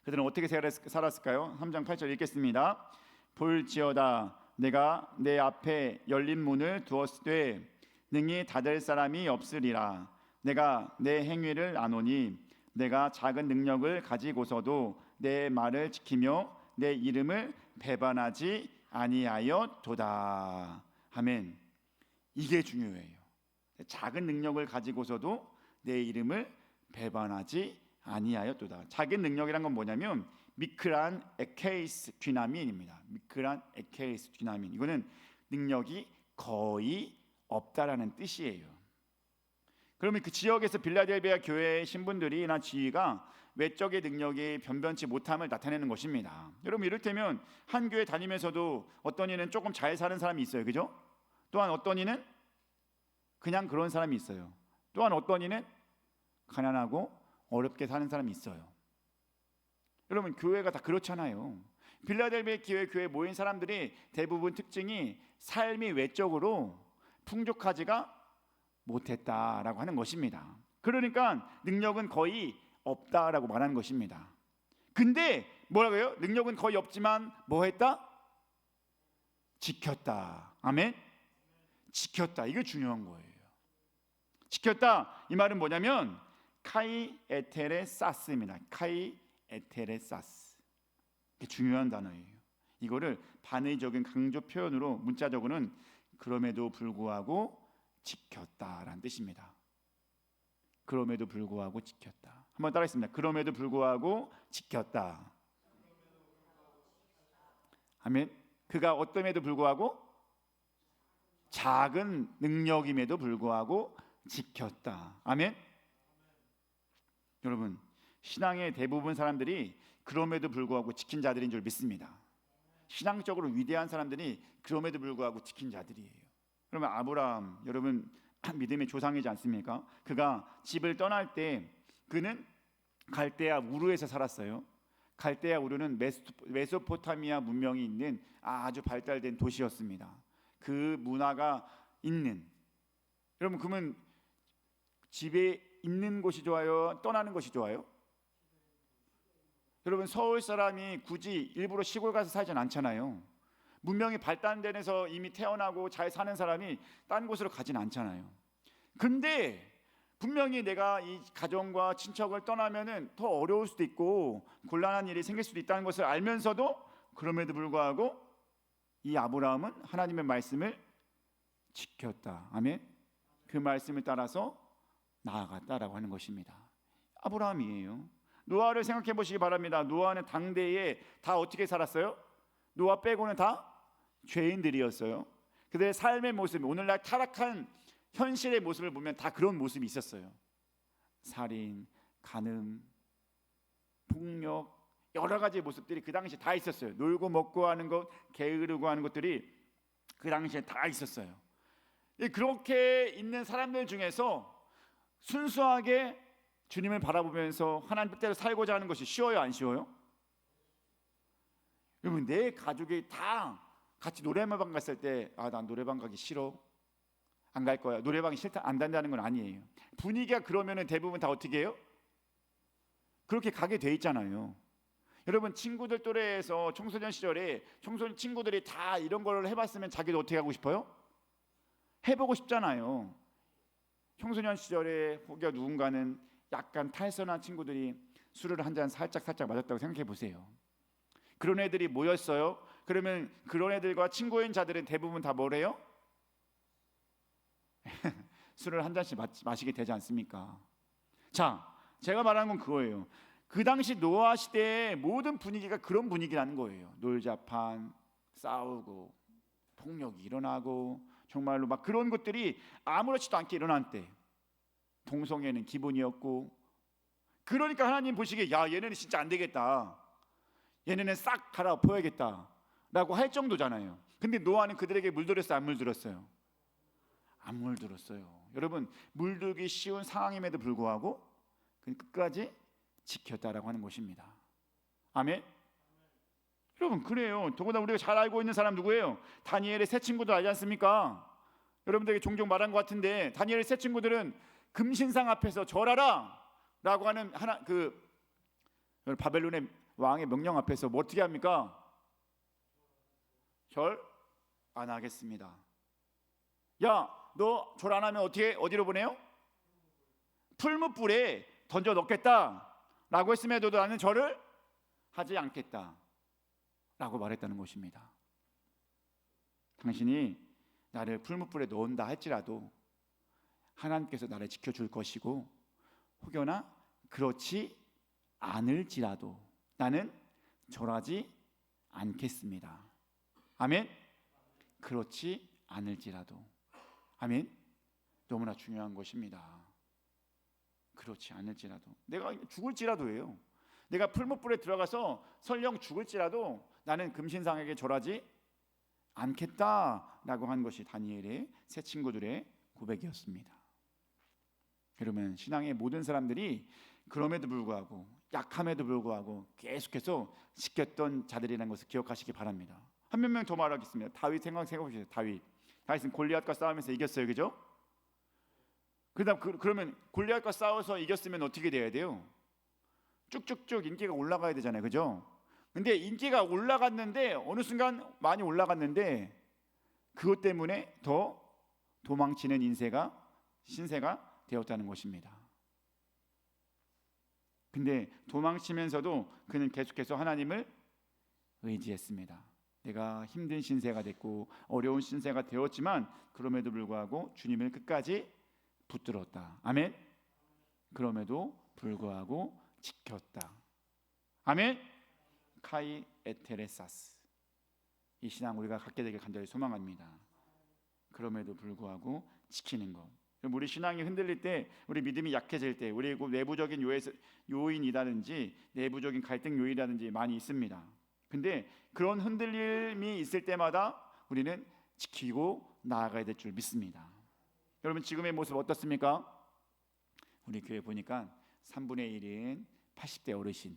그들은 어떻게 살았을까요? 3장 8절 읽겠습니다. 볼지어다 내가 내 앞에 열린 문을 두었을 때 능히 닫을 사람이 없으리라. 내가 내 행위를 아노니 내가 작은 능력을 가지고서도 내 말을 지키며 내 이름을 배반하지 아니하였도다. 아멘. 이게 중요해요. 작은 능력을 가지고서도 내 이름을 배반하지 아니하였도다. 작은 능력이란 건 뭐냐면 미크란 에케이스 듀나민입니다. 미크란 에케이스 듀나민. 이거는 능력이 거의 없다라는 뜻이에요. 그러면 그 지역에서 빌라델비아 교회의 신분들이나 지위가 외적의 능력이 변변치 못함을 나타내는 것입니다. 여러분, 이를테면 한 교회 다니면서도 어떤 이는 조금 잘 사는 사람이 있어요, 그죠? 또한 어떤 이는 그냥 그런 사람이 있어요. 또한 어떤 이는 가난하고 어렵게 사는 사람이 있어요. 여러분 교회가 다 그렇잖아요. 빌라델비아 교회 모인 사람들이 대부분 특징이 삶이 외적으로 풍족하지가 못했다라고 하는 것입니다. 그러니까 능력은 거의 없다라고 말하는 것입니다. 근데 뭐라고요? 능력은 거의 없지만 뭐 했다? 지켰다. 아멘. 지켰다. 이게 중요한 거예요. 지켰다. 이 말은 뭐냐면 카이 에테레사스입니다. 카이 에테레사스. 이게 중요한 단어예요. 이거를 반의적인 강조 표현으로 문자적으로는 그럼에도 불구하고 지켰다라는 뜻입니다. 그럼에도 불구하고 지켰다. 한번 따라했습니다. 그럼에도 불구하고 지켰다. 아멘. 그가 어떠함에도 불구하고 작은 능력임에도 불구하고 지켰다. 아멘. 여러분, 신앙의 대부분 사람들이 그럼에도 불구하고 지킨 자들인 줄 믿습니다. 신앙적으로 위대한 사람들이 그럼에도 불구하고 지킨 자들이에요. 그러면 아브라함, 여러분 믿음의 조상이지 않습니까? 그가 집을 떠날 때 그는 갈대아 우르에서 살았어요. 갈대아 우르는 메소포타미아 문명이 있는 아주 발달된 도시였습니다. 그 문화가 있는, 여러분 그러면 집에 있는 곳이 좋아요? 떠나는 것이 좋아요? 여러분 서울 사람이 굳이 일부러 시골 가서 살진 않잖아요. 문명이 발달된 데서 이미 태어나고 잘 사는 사람이 딴 곳으로 가진 않잖아요. 근데 분명히 내가 이 가정과 친척을 떠나면은 더 어려울 수도 있고 곤란한 일이 생길 수도 있다는 것을 알면서도 그럼에도 불구하고 이 아브라함은 하나님의 말씀을 지켰다. 아멘. 그 말씀을 따라서 나아갔다라고 하는 것입니다. 아브라함이에요. 노아를 생각해 보시기 바랍니다. 노아는 당대에 다 어떻게 살았어요? 노아 빼고는 다 죄인들이었어요. 그들의 삶의 모습, 오늘날 타락한 현실의 모습을 보면 다 그런 모습이 있었어요. 살인, 간음, 폭력, 여러 가지 모습들이 그 당시에 다 있었어요. 놀고 먹고 하는 것, 게으르고 하는 것들이 그 당시에 다 있었어요. 그렇게 있는 사람들 중에서 순수하게 주님을 바라보면서 하나님 뜻대로 살고자 하는 것이 쉬워요, 안 쉬워요? 여러분 내 가족이 다 같이 노래방 갔을 때 난 노래방 가기 싫어, 안 갈 거야, 노래방이 싫다, 안 간다는 건 아니에요. 분위기가 그러면은 대부분 다 어떻게 해요? 그렇게 가게 돼 있잖아요. 여러분 친구들 또래에서 청소년 시절에 청소년 친구들이 다 이런 걸 해봤으면 자기도 어떻게 하고 싶어요? 해보고 싶잖아요. 청소년 시절에 혹여 누군가는 약간 탈선한 친구들이 술을 한 잔 살짝 마셨다고 생각해 보세요. 그런 애들이 모였어요. 그러면 그런 애들과 친구인 자들은 대부분 다 뭐래요? 술을 한 잔씩 마시게 되지 않습니까? 자, 제가 말하는 건 그거예요. 그 당시 노아 시대의 모든 분위기가 그런 분위기라는 거예요. 놀자판, 싸우고 폭력이 일어나고 정말로 막 그런 것들이 아무렇지도 않게 일어난 때 동성애는 기본이었고, 그러니까 하나님 보시기에 야 얘네는 진짜 안 되겠다, 얘네는 싹 갈아엎어야겠다 라고 할 정도잖아요. 근데 노아는 그들에게 물들었어요, 안 물들었어요? 안 물들었어요. 여러분 물들기 쉬운 상황임에도 불구하고 끝까지 지켰다라고 하는 것입니다. 아멘. 여러분 그래요. 더구나 우리가 잘 알고 있는 사람 누구예요? 다니엘의 세 친구들 알지 않습니까? 여러분들에게 종종 말한 것 같은데 다니엘의 세 친구들은 금신상 앞에서 절하라 라고 하는 하나 바벨론의 왕의 명령 앞에서 뭐 어떻게 합니까? 절 안 하겠습니다. 야, 너 절 안 하면 어디로 보내요? 풀무불에 던져 넣겠다 라고 했음에도 나는 절을 하지 않겠다 라고 말했다는 것입니다. 당신이 나를 풀무불에 넣는다 할지라도 하나님께서 나를 지켜줄 것이고, 혹여나 그렇지 않을지라도 나는 절하지 않겠습니다. 아멘. 그렇지 않을지라도. 아멘. 너무나 중요한 것입니다. 그렇지 않을지라도, 내가 죽을지라도예요. 내가 풀무불에 들어가서 설령 죽을지라도 나는 금신상에게 절하지 않겠다라고 한 것이 다니엘의 세 친구들의 고백이었습니다. 그러면 신앙의 모든 사람들이 그럼에도 불구하고, 약함에도 불구하고 계속해서 지켰던 자들이라는 것을 기억하시기 바랍니다. 한 몇 명 더 말하겠습니다. 다윗 생각해 보세요. 다윗은 골리앗과 싸우면서 이겼어요, 그죠? 그러면 골리앗과 싸워서 이겼으면 어떻게 돼야 돼요? 쭉쭉쭉 인기가 올라가야 되잖아요, 그죠? 근데 인기가 올라갔는데, 어느 순간 많이 올라갔는데, 그것 때문에 더 도망치는 신세가 되었다는 것입니다. 근데 도망치면서도 그는 계속해서 하나님을 의지했습니다. 내가 힘든 신세가 됐고 어려운 신세가 되었지만 그럼에도 불구하고 주님을 끝까지 붙들었다. 아멘. 그럼에도 불구하고 지켰다. 아멘. 카이 에테레사스. 이 신앙 우리가 갖게 되길 간절히 소망합니다. 그럼에도 불구하고 지키는 것. 우리 신앙이 흔들릴 때, 우리 믿음이 약해질 때, 우리 내부적인 요인이라든지 내부적인 갈등 요인이라든지 많이 있습니다. 근데 그런 흔들림이 있을 때마다 우리는 지키고 나아가야 될 줄 믿습니다. 여러분, 지금의 모습 어떻습니까? 우리 교회 보니까 3분의 1은 80대 어르신,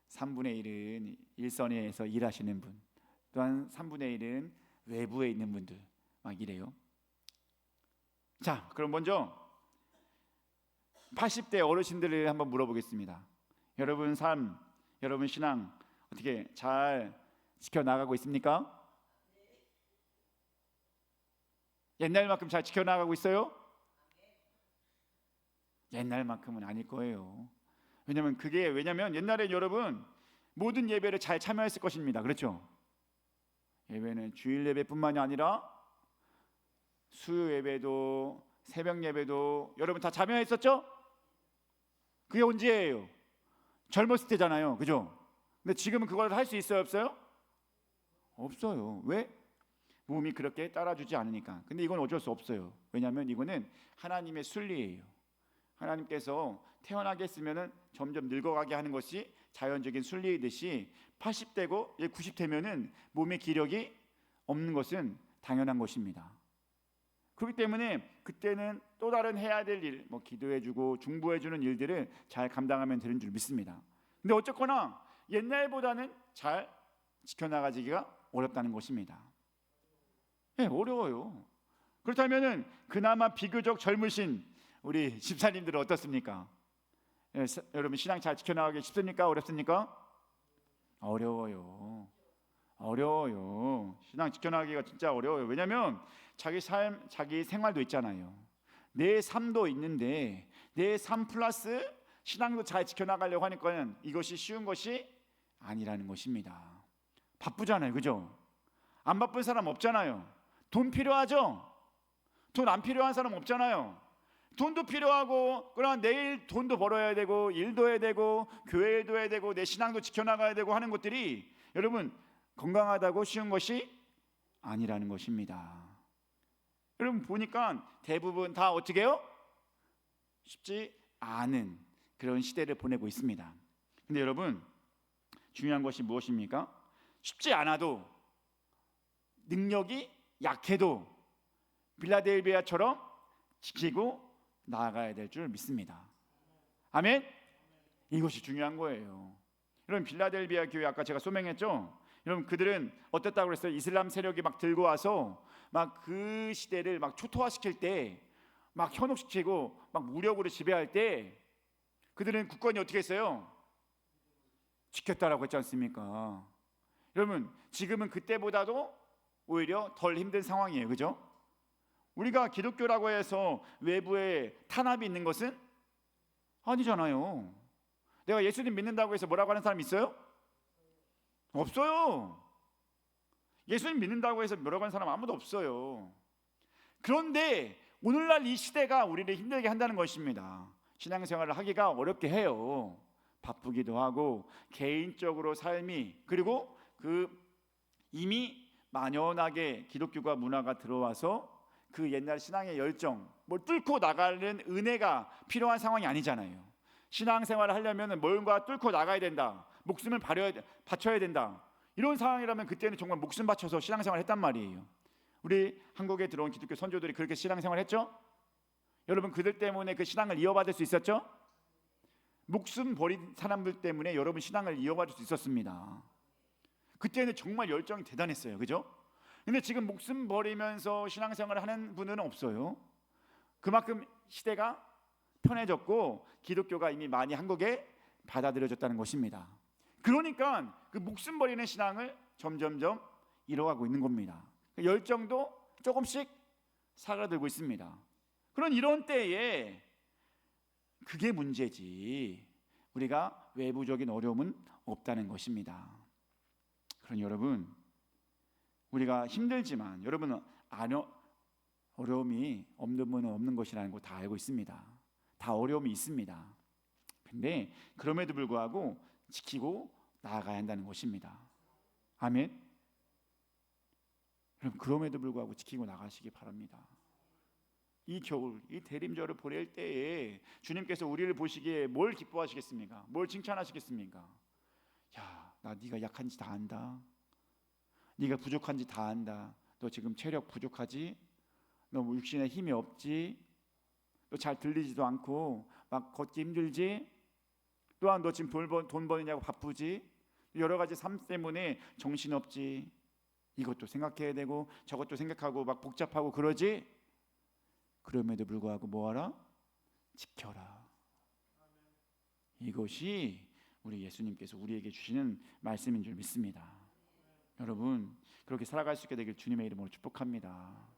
3분의 1은 일선에서 일하시는 분, 또한 3분의 1은 외부에 있는 분들 막 이래요. 자, 그럼 먼저 80대 어르신들을 한번 물어보겠습니다. 여러분 삶, 여러분 신앙 어떻게 잘 지켜나가고 있습니까? 옛날만큼 잘 지켜나가고 있어요? 옛날만큼은 아닐 거예요. 왜냐면 옛날에 여러분 모든 예배를 잘 참여했을 것입니다. 그렇죠? 예배는 주일 예배뿐만이 아니라 수요 예배도 새벽 예배도 여러분 다 참여했었죠? 그게 언제예요? 젊었을 때잖아요, 그죠? 근데 지금은 그걸 할 수 있어요, 없어요? 없어요. 왜? 몸이 그렇게 따라주지 않으니까. 근데 이건 어쩔 수 없어요. 왜냐하면 이거는 하나님의 순리예요. 하나님께서 태어나게 했으면은 점점 늙어가게 하는 것이 자연적인 순리이듯이 80대고 90대면은 몸의 기력이 없는 것은 당연한 것입니다. 그렇기 때문에 그때는 또 다른 해야 될 일, 기도해주고 중보해주는 일들을 잘 감당하면 되는 줄 믿습니다. 근데 어쨌거나 옛날보다는 잘 지켜나가기가 어렵다는 것입니다. 네, 어려워요. 그렇다면은 그나마 비교적 젊으신 우리 집사님들은 어떻습니까? 여러분 신앙 잘 지켜나가기 쉽습니까? 어렵습니까? 어려워요. 신앙 지켜나가기가 진짜 어려워요. 왜냐하면 자기 삶, 자기 생활도 있잖아요. 내 삶도 있는데 내 삶 플러스 신앙도 잘 지켜나가려고 하니까는 이것이 쉬운 것이 아니라는 것입니다. 바쁘잖아요, 그죠? 안 바쁜 사람 없잖아요. 돈 필요하죠? 돈 안 필요한 사람 없잖아요. 돈도 필요하고, 그러나 내일 돈도 벌어야 되고, 일도 해야 되고, 교회도 해야 되고, 내 신앙도 지켜나가야 되고 하는 것들이 여러분 건강하다고 쉬운 것이 아니라는 것입니다. 여러분 보니까 대부분 다 어떻게 해요? 쉽지 않은 그런 시대를 보내고 있습니다. 근데 여러분 중요한 것이 무엇입니까? 쉽지 않아도, 능력이 약해도 빌라델비아처럼 지키고 나아가야 될 줄 믿습니다. 아멘? 이것이 중요한 거예요. 여러분 빌라델비아 교회 아까 제가 소명했죠? 여러분 그들은 어땠다고 그랬어요? 이슬람 세력이 막 들고 와서 막 그 시대를 막 초토화시킬 때, 막 현혹시키고 막 무력으로 지배할 때 그들은 국권이 어떻게 했어요? 지켰다라고 했지 않습니까? 여러분 지금은 그때보다도 오히려 덜 힘든 상황이에요, 그죠? 우리가 기독교라고 해서 외부에 탄압이 있는 것은 아니잖아요. 내가 예수님 믿는다고 해서 뭐라고 하는 사람 있어요? 없어요. 예수님 믿는다고 해서 뭐라고 하는 사람 아무도 없어요. 그런데 오늘날 이 시대가 우리를 힘들게 한다는 것입니다. 신앙생활을 하기가 어렵게 해요. 바쁘기도 하고 개인적으로 삶이, 그리고 이미 만연하게 기독교가 문화가 들어와서 그 옛날 신앙의 열정, 뭘 뚫고 나가는 은혜가 필요한 상황이 아니잖아요. 신앙생활을 하려면 뭔가 뚫고 나가야 된다, 목숨을 바쳐야 된다, 이런 상황이라면 그때는 정말 목숨 바쳐서 신앙생활을 했단 말이에요. 우리 한국에 들어온 기독교 선조들이 그렇게 신앙생활을 했죠? 여러분 그들 때문에 그 신앙을 이어받을 수 있었죠? 목숨 버린 사람들 때문에 여러분 신앙을 이어갈 수 있었습니다. 그때는 정말 열정이 대단했어요. 그죠? 근데 지금 목숨 버리면서 신앙생활을 하는 분들은 없어요. 그만큼 시대가 편해졌고 기독교가 이미 많이 한국에 받아들여졌다는 것입니다. 그러니까 그 목숨 버리는 신앙을 점점점 잃어가고 있는 겁니다. 열정도 조금씩 사그라들고 있습니다. 그런 이런 때에 그게 문제지 우리가 외부적인 어려움은 없다는 것입니다. 그럼 여러분, 우리가 힘들지만 여러분은 어려움이 없는 분은 없는 것이라는 거 다 알고 있습니다. 다 어려움이 있습니다. 근데 그럼에도 불구하고 지키고 나아가야 한다는 것입니다. 아멘. 그럼 그럼에도 불구하고 지키고 나가시기 바랍니다. 이 겨울, 이 대림절을 보낼 때에 주님께서 우리를 보시기에 뭘 기뻐하시겠습니까? 뭘 칭찬하시겠습니까? 야, 나 네가 약한지 다 안다. 네가 부족한지 다 안다. 너 지금 체력 부족하지? 너 육신에 힘이 없지? 너 잘 들리지도 않고 막 걷기 힘들지? 또한 너 지금 돈 버느냐고 바쁘지? 여러 가지 삶 때문에 정신없지? 이것도 생각해야 되고 저것도 생각하고 막 복잡하고 그러지? 그럼에도 불구하고 뭐하라? 지켜라. 이것이 우리 예수님께서 우리에게 주시는 말씀인 줄 믿습니다. 여러분, 그렇게 살아갈 수 있게 되길 주님의 이름으로 축복합니다.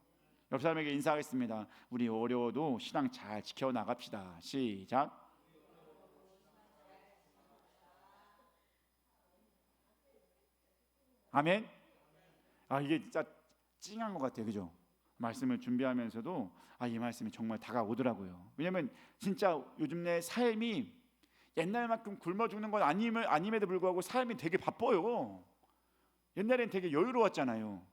옆 사람에게 인사하겠습니다. 우리 어려워도 신앙 잘 지켜나갑시다. 시작. 아멘. 이게 진짜 찡한 것 같아요. 그죠? 말씀을 준비하면서도 이 말씀이 정말 다가오더라고요. 왜냐하면 진짜 요즘 내 삶이 옛날만큼 굶어 죽는 건 아님에도 불구하고 삶이 되게 바빠요. 옛날엔 되게 여유로웠잖아요.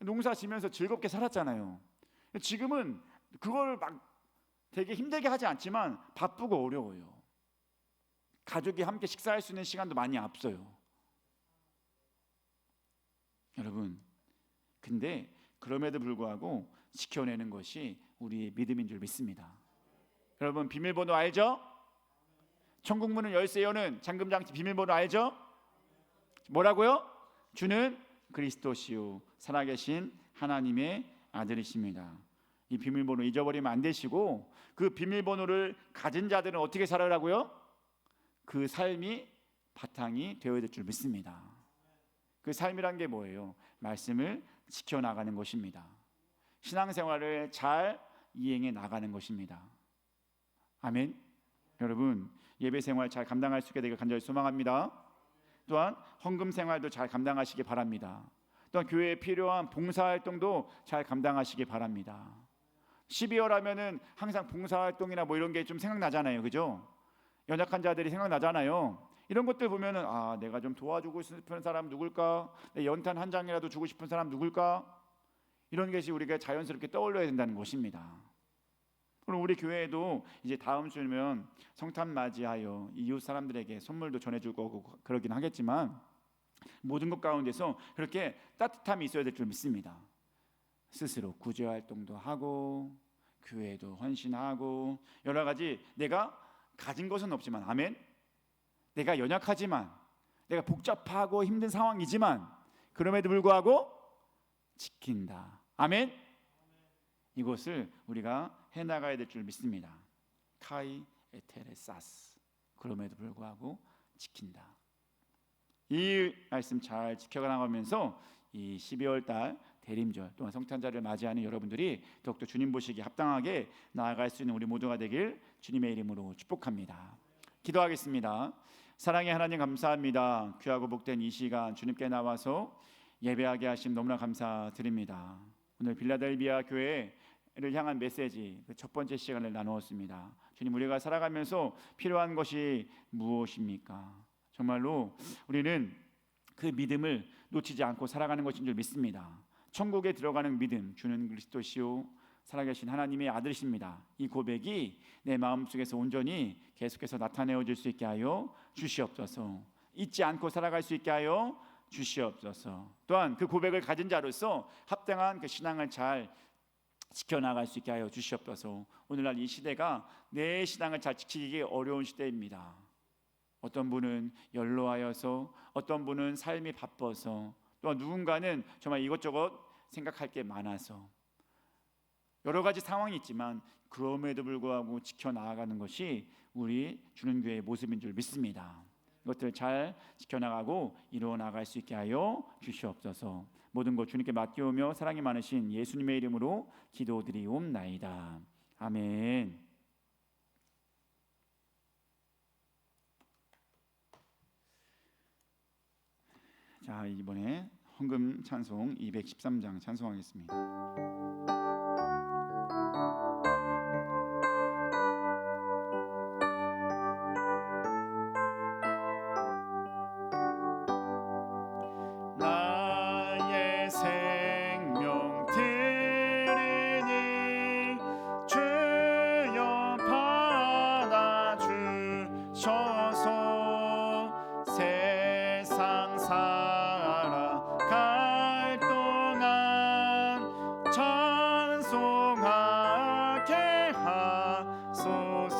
농사 지면서 즐겁게 살았잖아요. 지금은 그걸 막 되게 힘들게 하지 않지만 바쁘고 어려워요. 가족이 함께 식사할 수 있는 시간도 많이 앞서요. 여러분, 근데 그럼에도 불구하고 지켜내는 것이 우리의 믿음인 줄 믿습니다. 여러분, 비밀번호 알죠? 천국문은 열쇠 여는 잠금장치 비밀번호 알죠? 뭐라고요? 주는 그리스도시요 살아계신 하나님의 아들이십니다. 이 비밀번호 잊어버리면 안 되시고 그 비밀번호를 가진 자들은 어떻게 살아라고요? 그 삶이 바탕이 되어야 될 줄 믿습니다. 그 삶이란 게 뭐예요? 말씀을 지켜나가는 것입니다. 신앙생활을 잘 이행해 나가는 것입니다. 아멘. 여러분, 예배생활 잘 감당할 수 있게 되길 간절히 소망합니다. 또한 헌금생활도 잘 감당하시기 바랍니다. 또한 교회에 필요한 봉사활동도 잘 감당하시기 바랍니다. 12월 하면은 항상 봉사활동이나 뭐 이런 게 좀 생각나잖아요. 그죠? 연약한 자들이 생각나잖아요. 이런 것들 보면은 내가 좀 도와주고 싶은 사람 누굴까? 내 연탄 한 장이라도 주고 싶은 사람 누굴까? 이런 것이 우리가 자연스럽게 떠올려야 된다는 것입니다. 그럼 우리 교회에도 이제 다음 주면 성탄 맞이하여 이웃 사람들에게 선물도 전해줄 거고 그러긴 하겠지만 모든 것 가운데서 그렇게 따뜻함이 있어야 될 줄 믿습니다. 스스로 구제활동도 하고 교회도 헌신하고 여러 가지 내가 가진 것은 없지만 아멘. 내가 연약하지만 내가 복잡하고 힘든 상황이지만 그럼에도 불구하고 지킨다. 아멘. 이것을 우리가 해나가야 될 줄 믿습니다. 카이 에테레사스. 그럼에도 불구하고 지킨다. 이 말씀 잘 지켜나가면서 이 12월 달 대림절 또한 성탄절을 맞이하는 여러분들이 더욱더 주님 보시기에 합당하게 나아갈 수 있는 우리 모두가 되길 주님의 이름으로 축복합니다. 기도하겠습니다. 사랑의 하나님 감사합니다. 귀하고 복된 이 시간 주님께 나와서 예배하게 하심 너무나 감사드립니다. 오늘 빌라델비아 교회를 향한 메시지 그 첫 번째 시간을 나누었습니다. 주님, 우리가 살아가면서 필요한 것이 무엇입니까? 정말로 우리는 그 믿음을 놓치지 않고 살아가는 것인 줄 믿습니다. 천국에 들어가는 믿음, 주는 그리스도시요 살아계신 하나님의 아들이십니다. 이 고백이 내 마음속에서 온전히 계속해서 나타내어질 수 있게 하여 주시옵소서. 잊지 않고 살아갈 수 있게 하여 주시옵소서. 또한 그 고백을 가진 자로서 합당한 그 신앙을 잘 지켜나갈 수 있게 하여 주시옵소서. 오늘날 이 시대가 내 신앙을 잘 지키기 어려운 시대입니다. 어떤 분은 연로하여서, 어떤 분은 삶이 바빠서, 또 누군가는 정말 이것저것 생각할 게 많아서 여러 가지 상황이 있지만 그럼에도 불구하고 지켜나가는 것이 우리 주는 교회의 모습인 줄 믿습니다. 이것들을 잘 지켜나가고 이루어나갈 수 있게 하여 주시옵소서. 모든 것 주님께 맡겨오며 사랑이 많으신 예수님의 이름으로 기도드리옵나이다. 아멘. 자, 이번에 헌금 찬송 213장 찬송하겠습니다. 나의 생명 드리니 주여 받아주셔서 세상 살아갈 동안 찬송하게 하소서.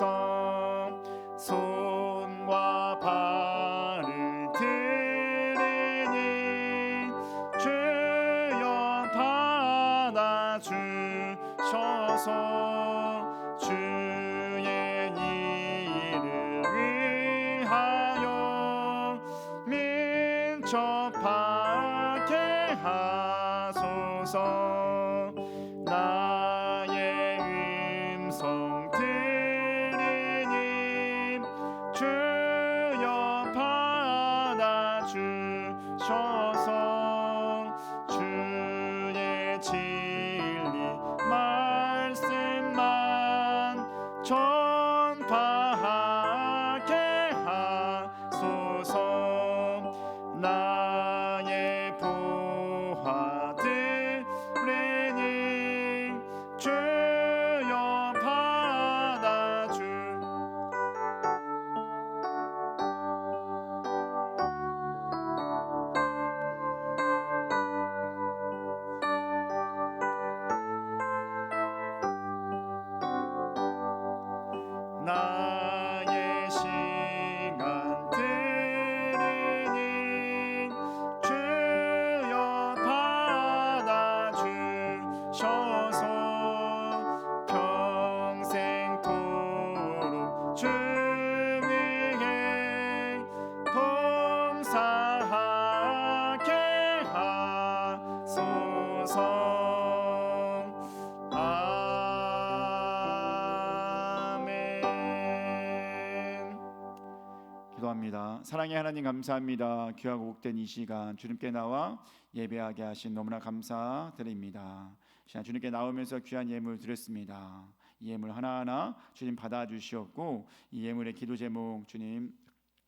손과 발을 드리니 주여 받아주셔서 주의 일을 위하여 민첩하게 하소서. 나의 음성 들으니 주여 받아주셔서 주의 진리 말씀만 전파하게 하소서. 나의 부하들이니 주여 받아주 나의 시간 들으니 주여 받아주셔서 평생토록 주 위에 봉사하게 하소서. 기도합니다. 사랑의 하나님 감사합니다. 귀하고 복된 이 시간 주님께 나와 예배하게 하신 너무나 감사드립니다. 시간 주님께 나오면서 귀한 예물 드렸습니다. 이 예물 하나하나 주님 받아주시옵고 이 예물의 기도 제목 주님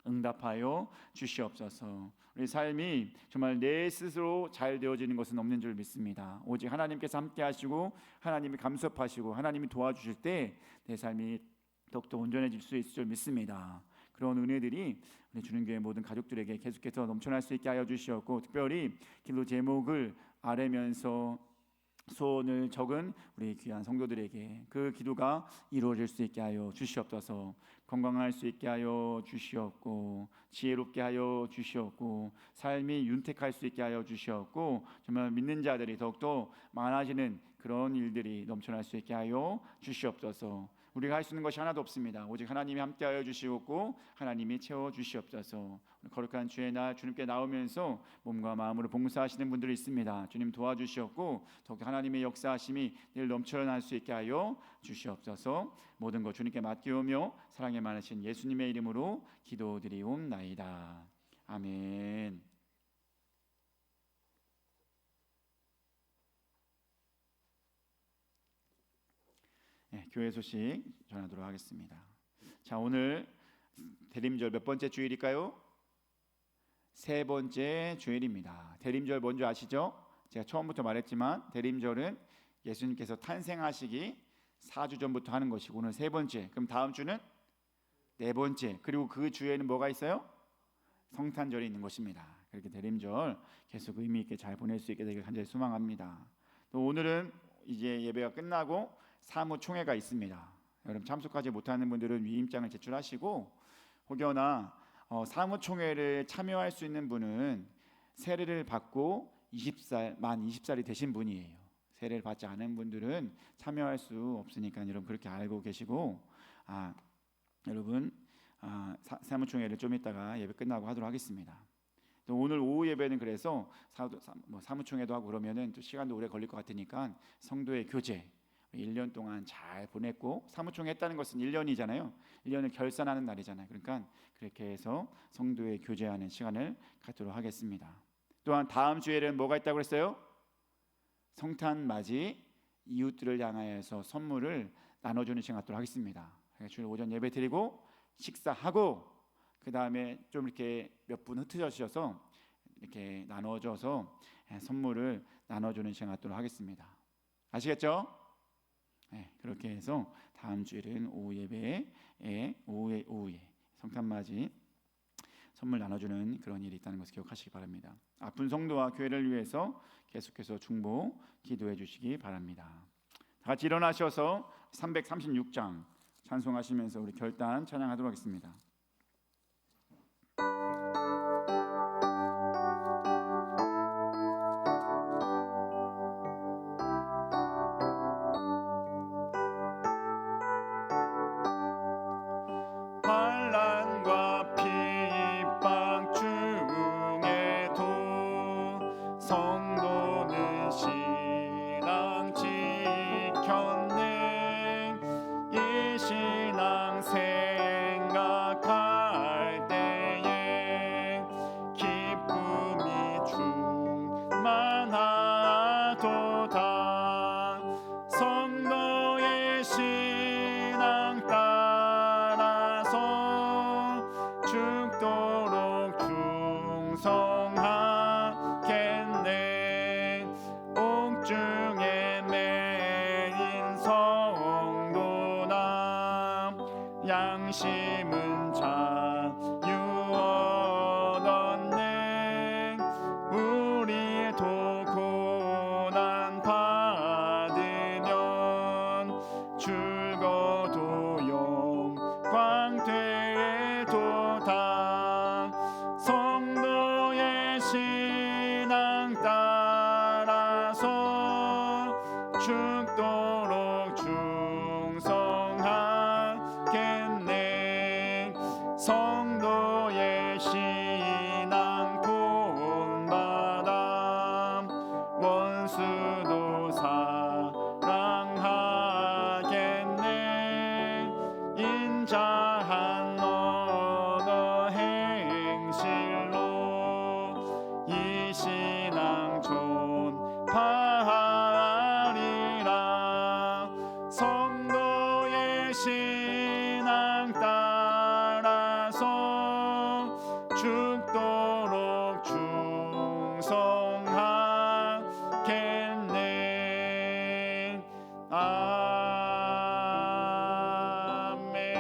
응답하여 주시옵소서. 우리 삶이 정말 내 스스로 잘 되어지는 것은 없는 줄 믿습니다. 오직 하나님께서 함께 하시고 하나님이 감섭하시고 하나님이 도와주실 때 내 삶이 더욱더 온전해질 수 있을 줄 믿습니다. 그런 은혜들이 우리 주는교회 모든 가족들에게 계속해서 넘쳐날 수 있게 하여 주시옵고 특별히 기도 제목을 아뢰면서 소원을 적은 우리 귀한 성도들에게 그 기도가 이루어질 수 있게 하여 주시옵소서. 건강할 수 있게 하여 주시옵고 지혜롭게 하여 주시옵고 삶이 윤택할 수 있게 하여 주시옵고 정말 믿는 자들이 더욱더 많아지는 그런 일들이 넘쳐날 수 있게 하여 주시옵소서. 우리가 할 수 있는 것이 하나도 없습니다. 오직 하나님이 함께하여 주시옵고 하나님이 채워 주시옵소서. 거룩한 주의 날 주님께 나오면서 몸과 마음으로 봉사하시는 분들이 있습니다. 주님 도와주시옵고 더욱 하나님의 역사하심이 늘 넘쳐날 수 있게 하여 주시옵소서. 모든 것 주님께 맡기오며 사랑에 많으신 예수님의 이름으로 기도드리옵나이다. 아멘. 네, 교회 소식 전하도록 하겠습니다. 자, 오늘 대림절 몇 번째 주일일까요? 세 번째 주일입니다. 대림절 뭔지 아시죠? 제가 처음부터 말했지만 대림절은 예수님께서 탄생하시기 4주 전부터 하는 것이고 오늘 세 번째. 그럼 다음 주는 네 번째. 그리고 그 주에는 뭐가 있어요? 성탄절이 있는 것입니다. 그렇게 대림절 계속 의미 있게 잘 보낼 수 있게 되길 간절히 소망합니다. 또 오늘은 이제 예배가 끝나고 사무총회가 있습니다. 여러분 참석하지 못하는 분들은 위임장을 제출하시고, 혹여나 사무총회를 참여할 수 있는 분은 세례를 받고 만 20살이 되신 분이에요. 세례를 받지 않은 분들은 참여할 수 없으니까 여러분 그렇게 알고 계시고, 여러분 사무총회를 좀 이따가 예배 끝나고 하도록 하겠습니다. 또 오늘 오후 예배는 그래서 사무총회도 하고 그러면은 또 시간도 오래 걸릴 것 같으니까 성도의 교제 1년 동안 잘 보냈고, 사무총회 했다는 것은 1년이잖아요. 1년을 결산하는 날이잖아요. 그러니까 그렇게 해서 성도의 교제하는 시간을 갖도록 하겠습니다. 또한 다음 주에는 뭐가 있다고 그랬어요? 성탄 맞이 이웃들을 향하여서 선물을 나눠주는 시간 갖도록 하겠습니다. 주일 오전 예배 드리고 식사하고 그 다음에 좀 이렇게 몇 분 흩어져서 이렇게 나눠줘서 선물을 나눠주는 시간 갖도록 하겠습니다. 아시겠죠? 네, 그렇게 해서 다음 주일은 오후 예배에 오후에 성탄맞이 선물 나눠주는 그런 일이 있다는 것을 기억하시기 바랍니다. 아픈 성도와 교회를 위해서 계속해서 중보 기도해 주시기 바랍니다. 다 같이 일어나셔서 336장 찬송하시면서 우리 결단 찬양하도록 하겠습니다. 양심은 자유 얻었네. 우리도 고난 받으면 죽어도 영광 되도다. 성도의 신앙 따라서 죽도록 충성하겠네. 성도의 신앙 본받아 원수도 사랑하겠네. 인자한 언어 행실로 이 신앙 전파하리라. 성도의 신앙 따라서 죽도록 충성하겠네. 아멘.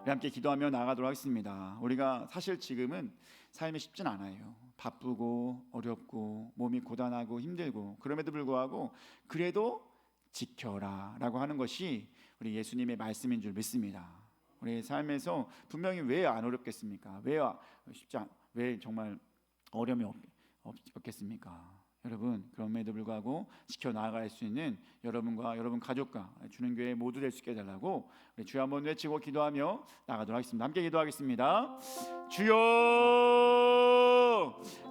우리 함께 기도하며 나아가도록 하겠습니다. 우리가 사실 지금은 삶이 쉽진 않아요. 바쁘고 어렵고 몸이 고단하고 힘들고, 그럼에도 불구하고 그래도 지켜라 라고 하는 것이 우리 예수님의 말씀인 줄 믿습니다. 우리 삶에서 분명히 왜 안 어렵겠습니까? 왜 정말 어려움이 없겠습니까? 여러분, 그럼에도 불구하고 지켜나갈 수 있는 여러분과 여러분 가족과 주는 교회 모두 될 수 있게 해달라고 우리 주여 한번 외치고 기도하며 나가도록 하겠습니다. 함께 기도하겠습니다. 주여,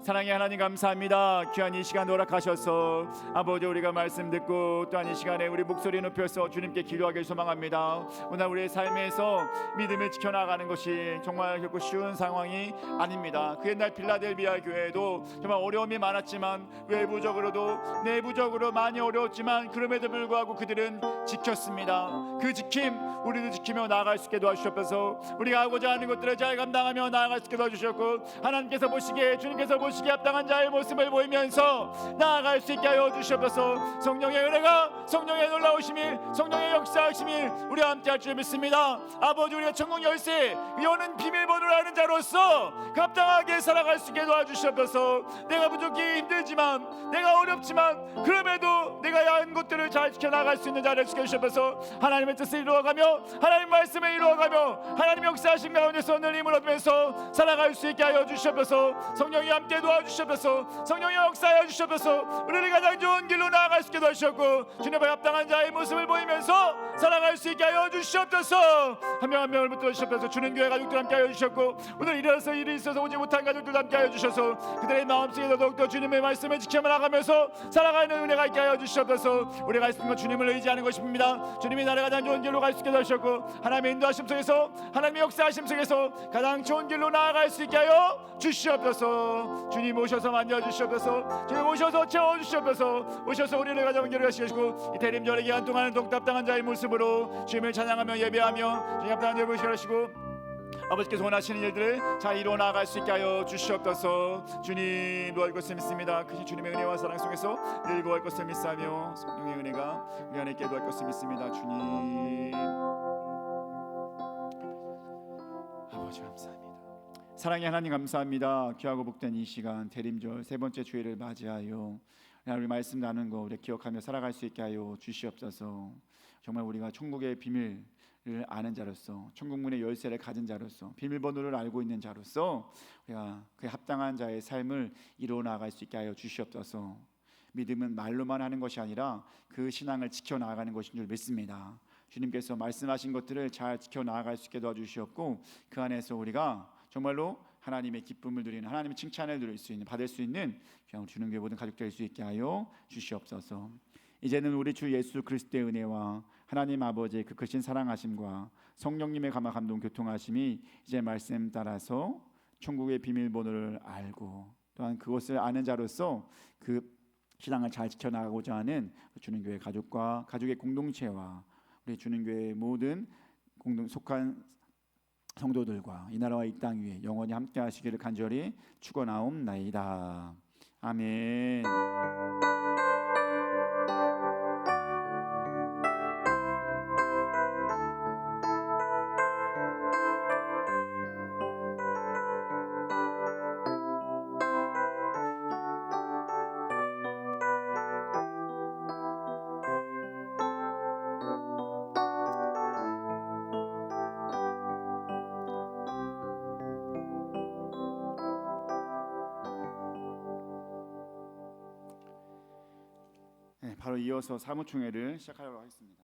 사랑의 하나님 감사합니다. 귀한 이 시간 허락하셔서 아버지, 우리가 말씀 듣고 또한 이 시간에 우리 목소리 높여서 주님께 기도하길 소망합니다. 오늘 우리의 삶에서 믿음을 지켜나가는 것이 정말 결코 쉬운 상황이 아닙니다. 그 옛날 빌라델비아 교회도 정말 어려움이 많았지만 외부적으로도 내부적으로 많이 어려웠지만 그럼에도 불구하고 그들은 지켰습니다. 그 지킴 우리도 지키며 나아갈 수 있게 도와주셨어서 우리가 하고자 하는 것들을 잘 감당하며 나아갈 수 있게 도와주셨고, 하나님께서 보시기에, 주님께서 보시기에 모시기 합당한 자의 모습을 보이면서 나아갈 수 있게 하여 주시옵소서. 성령의 은혜가, 성령의 놀라우심이, 성령의 역사하심이 우리와 함께할 줄 믿습니다. 아버지, 우리가 천국 열쇠 여는 비밀번호를 아는 자로서 합당하게 살아갈 수 있게 도와주시옵소서. 내가 부족히 힘들지만, 내가 어렵지만, 그럼에도 내가 야한 것들을 잘 지켜나갈 수 있는 자를 지켜주시옵소서. 하나님의 뜻을 이루어가며 하나님 말씀을 이루어가며 하나님 역사하신 가운데서 늘 힘을 얻으면서 살아갈 수 있게 하여 주시옵소서. 성령이 함께 도와주시옵소서. 성령이 역사하여 주시옵소서. 우리를 가장 좋은 길로 나아갈 수 있게 도와주시옵고 주님의 합당한 자의 모습을 보이면서 살아갈 수 있게 하여 주시옵소서. 한 명 한 명을 붙들어 주시옵소서. 주는 교회 가족들 함께 하여 주셨고 오늘 일어서 일이 있어서 오지 못한 가족들 함께 하여 주셔서 그들의 마음속에서 더욱더 주님의 말씀을 지켜 나가면서 살아가는 은혜가 있게 하여 주시옵소서. 우리가 있는 건 주님을 의지하는 것입니다. 주님이 나를 가장 좋은 길로 갈 수 있게 도와주셨고 하나님의 인도하심 속에서, 하나님의 역사하심 속에서 가장 좋은 길로 나아갈 수 있게 하여 주시옵소서. 주님 오셔서 만져주시옵소서. 주님 오셔서 채워주시옵소서. 오셔서 우리를 가장 길로 하시고 이 대림절의 기간 동안은 동답당한 자의 모습으로 주님을 찬양하며 예배하며 주님 합당한 자를 보시고 아버지께서 원하시는 일들을 잘 이루어 나갈 수 있게 하여 주시옵소서. 주님 도와줄 것을 믿습니다. 크신 주님의 은혜와 사랑 속에서 늘 구할 것을 믿사며 성령의 은혜가 우리 안에 있게 도와줄 것을 믿습니다. 주님 아버지 감사합니다. 사랑의 하나님 감사합니다. 귀하고 복된 이 시간 대림절 세 번째 주일을 맞이하여 우리 말씀 나눈 거 우리 기억하며 살아갈 수 있게 하여 주시옵소서. 정말 우리가 천국의 비밀 를 아는 자로서, 천국문의 열쇠를 가진 자로서, 비밀번호를 알고 있는 자로서 우리가 그에 합당한 자의 삶을 이루어 나갈 수 있게 하여 주시옵소서. 믿음은 말로만 하는 것이 아니라 그 신앙을 지켜 나가는 것인 줄 믿습니다. 주님께서 말씀하신 것들을 잘 지켜 나갈 수 있게 도와주시옵고 그 안에서 우리가 정말로 하나님의 기쁨을 누리는, 하나님의 칭찬을 누릴 수 있는, 받을 수 있는 주는 교회 모든 가족 될 수 있게 하여 주시옵소서. 이제는 우리 주 예수 그리스도의 은혜와 하나님 아버지의 그 크신 사랑하심과 성령님의 감화 감동 교통하심이 이제 말씀 따라서 천국의 비밀번호를 알고 또한 그것을 아는 자로서 그 신앙을 잘 지켜나가고자 하는 주는 교회 가족과 가족의 공동체와 우리 주는 교회 모든 공동 속한 성도들과 이 나라와 이 땅 위에 영원히 함께 하시기를 간절히 축원하옵나이다. 아멘. 바로 이어서 사무총회를 시작하도록 하겠습니다.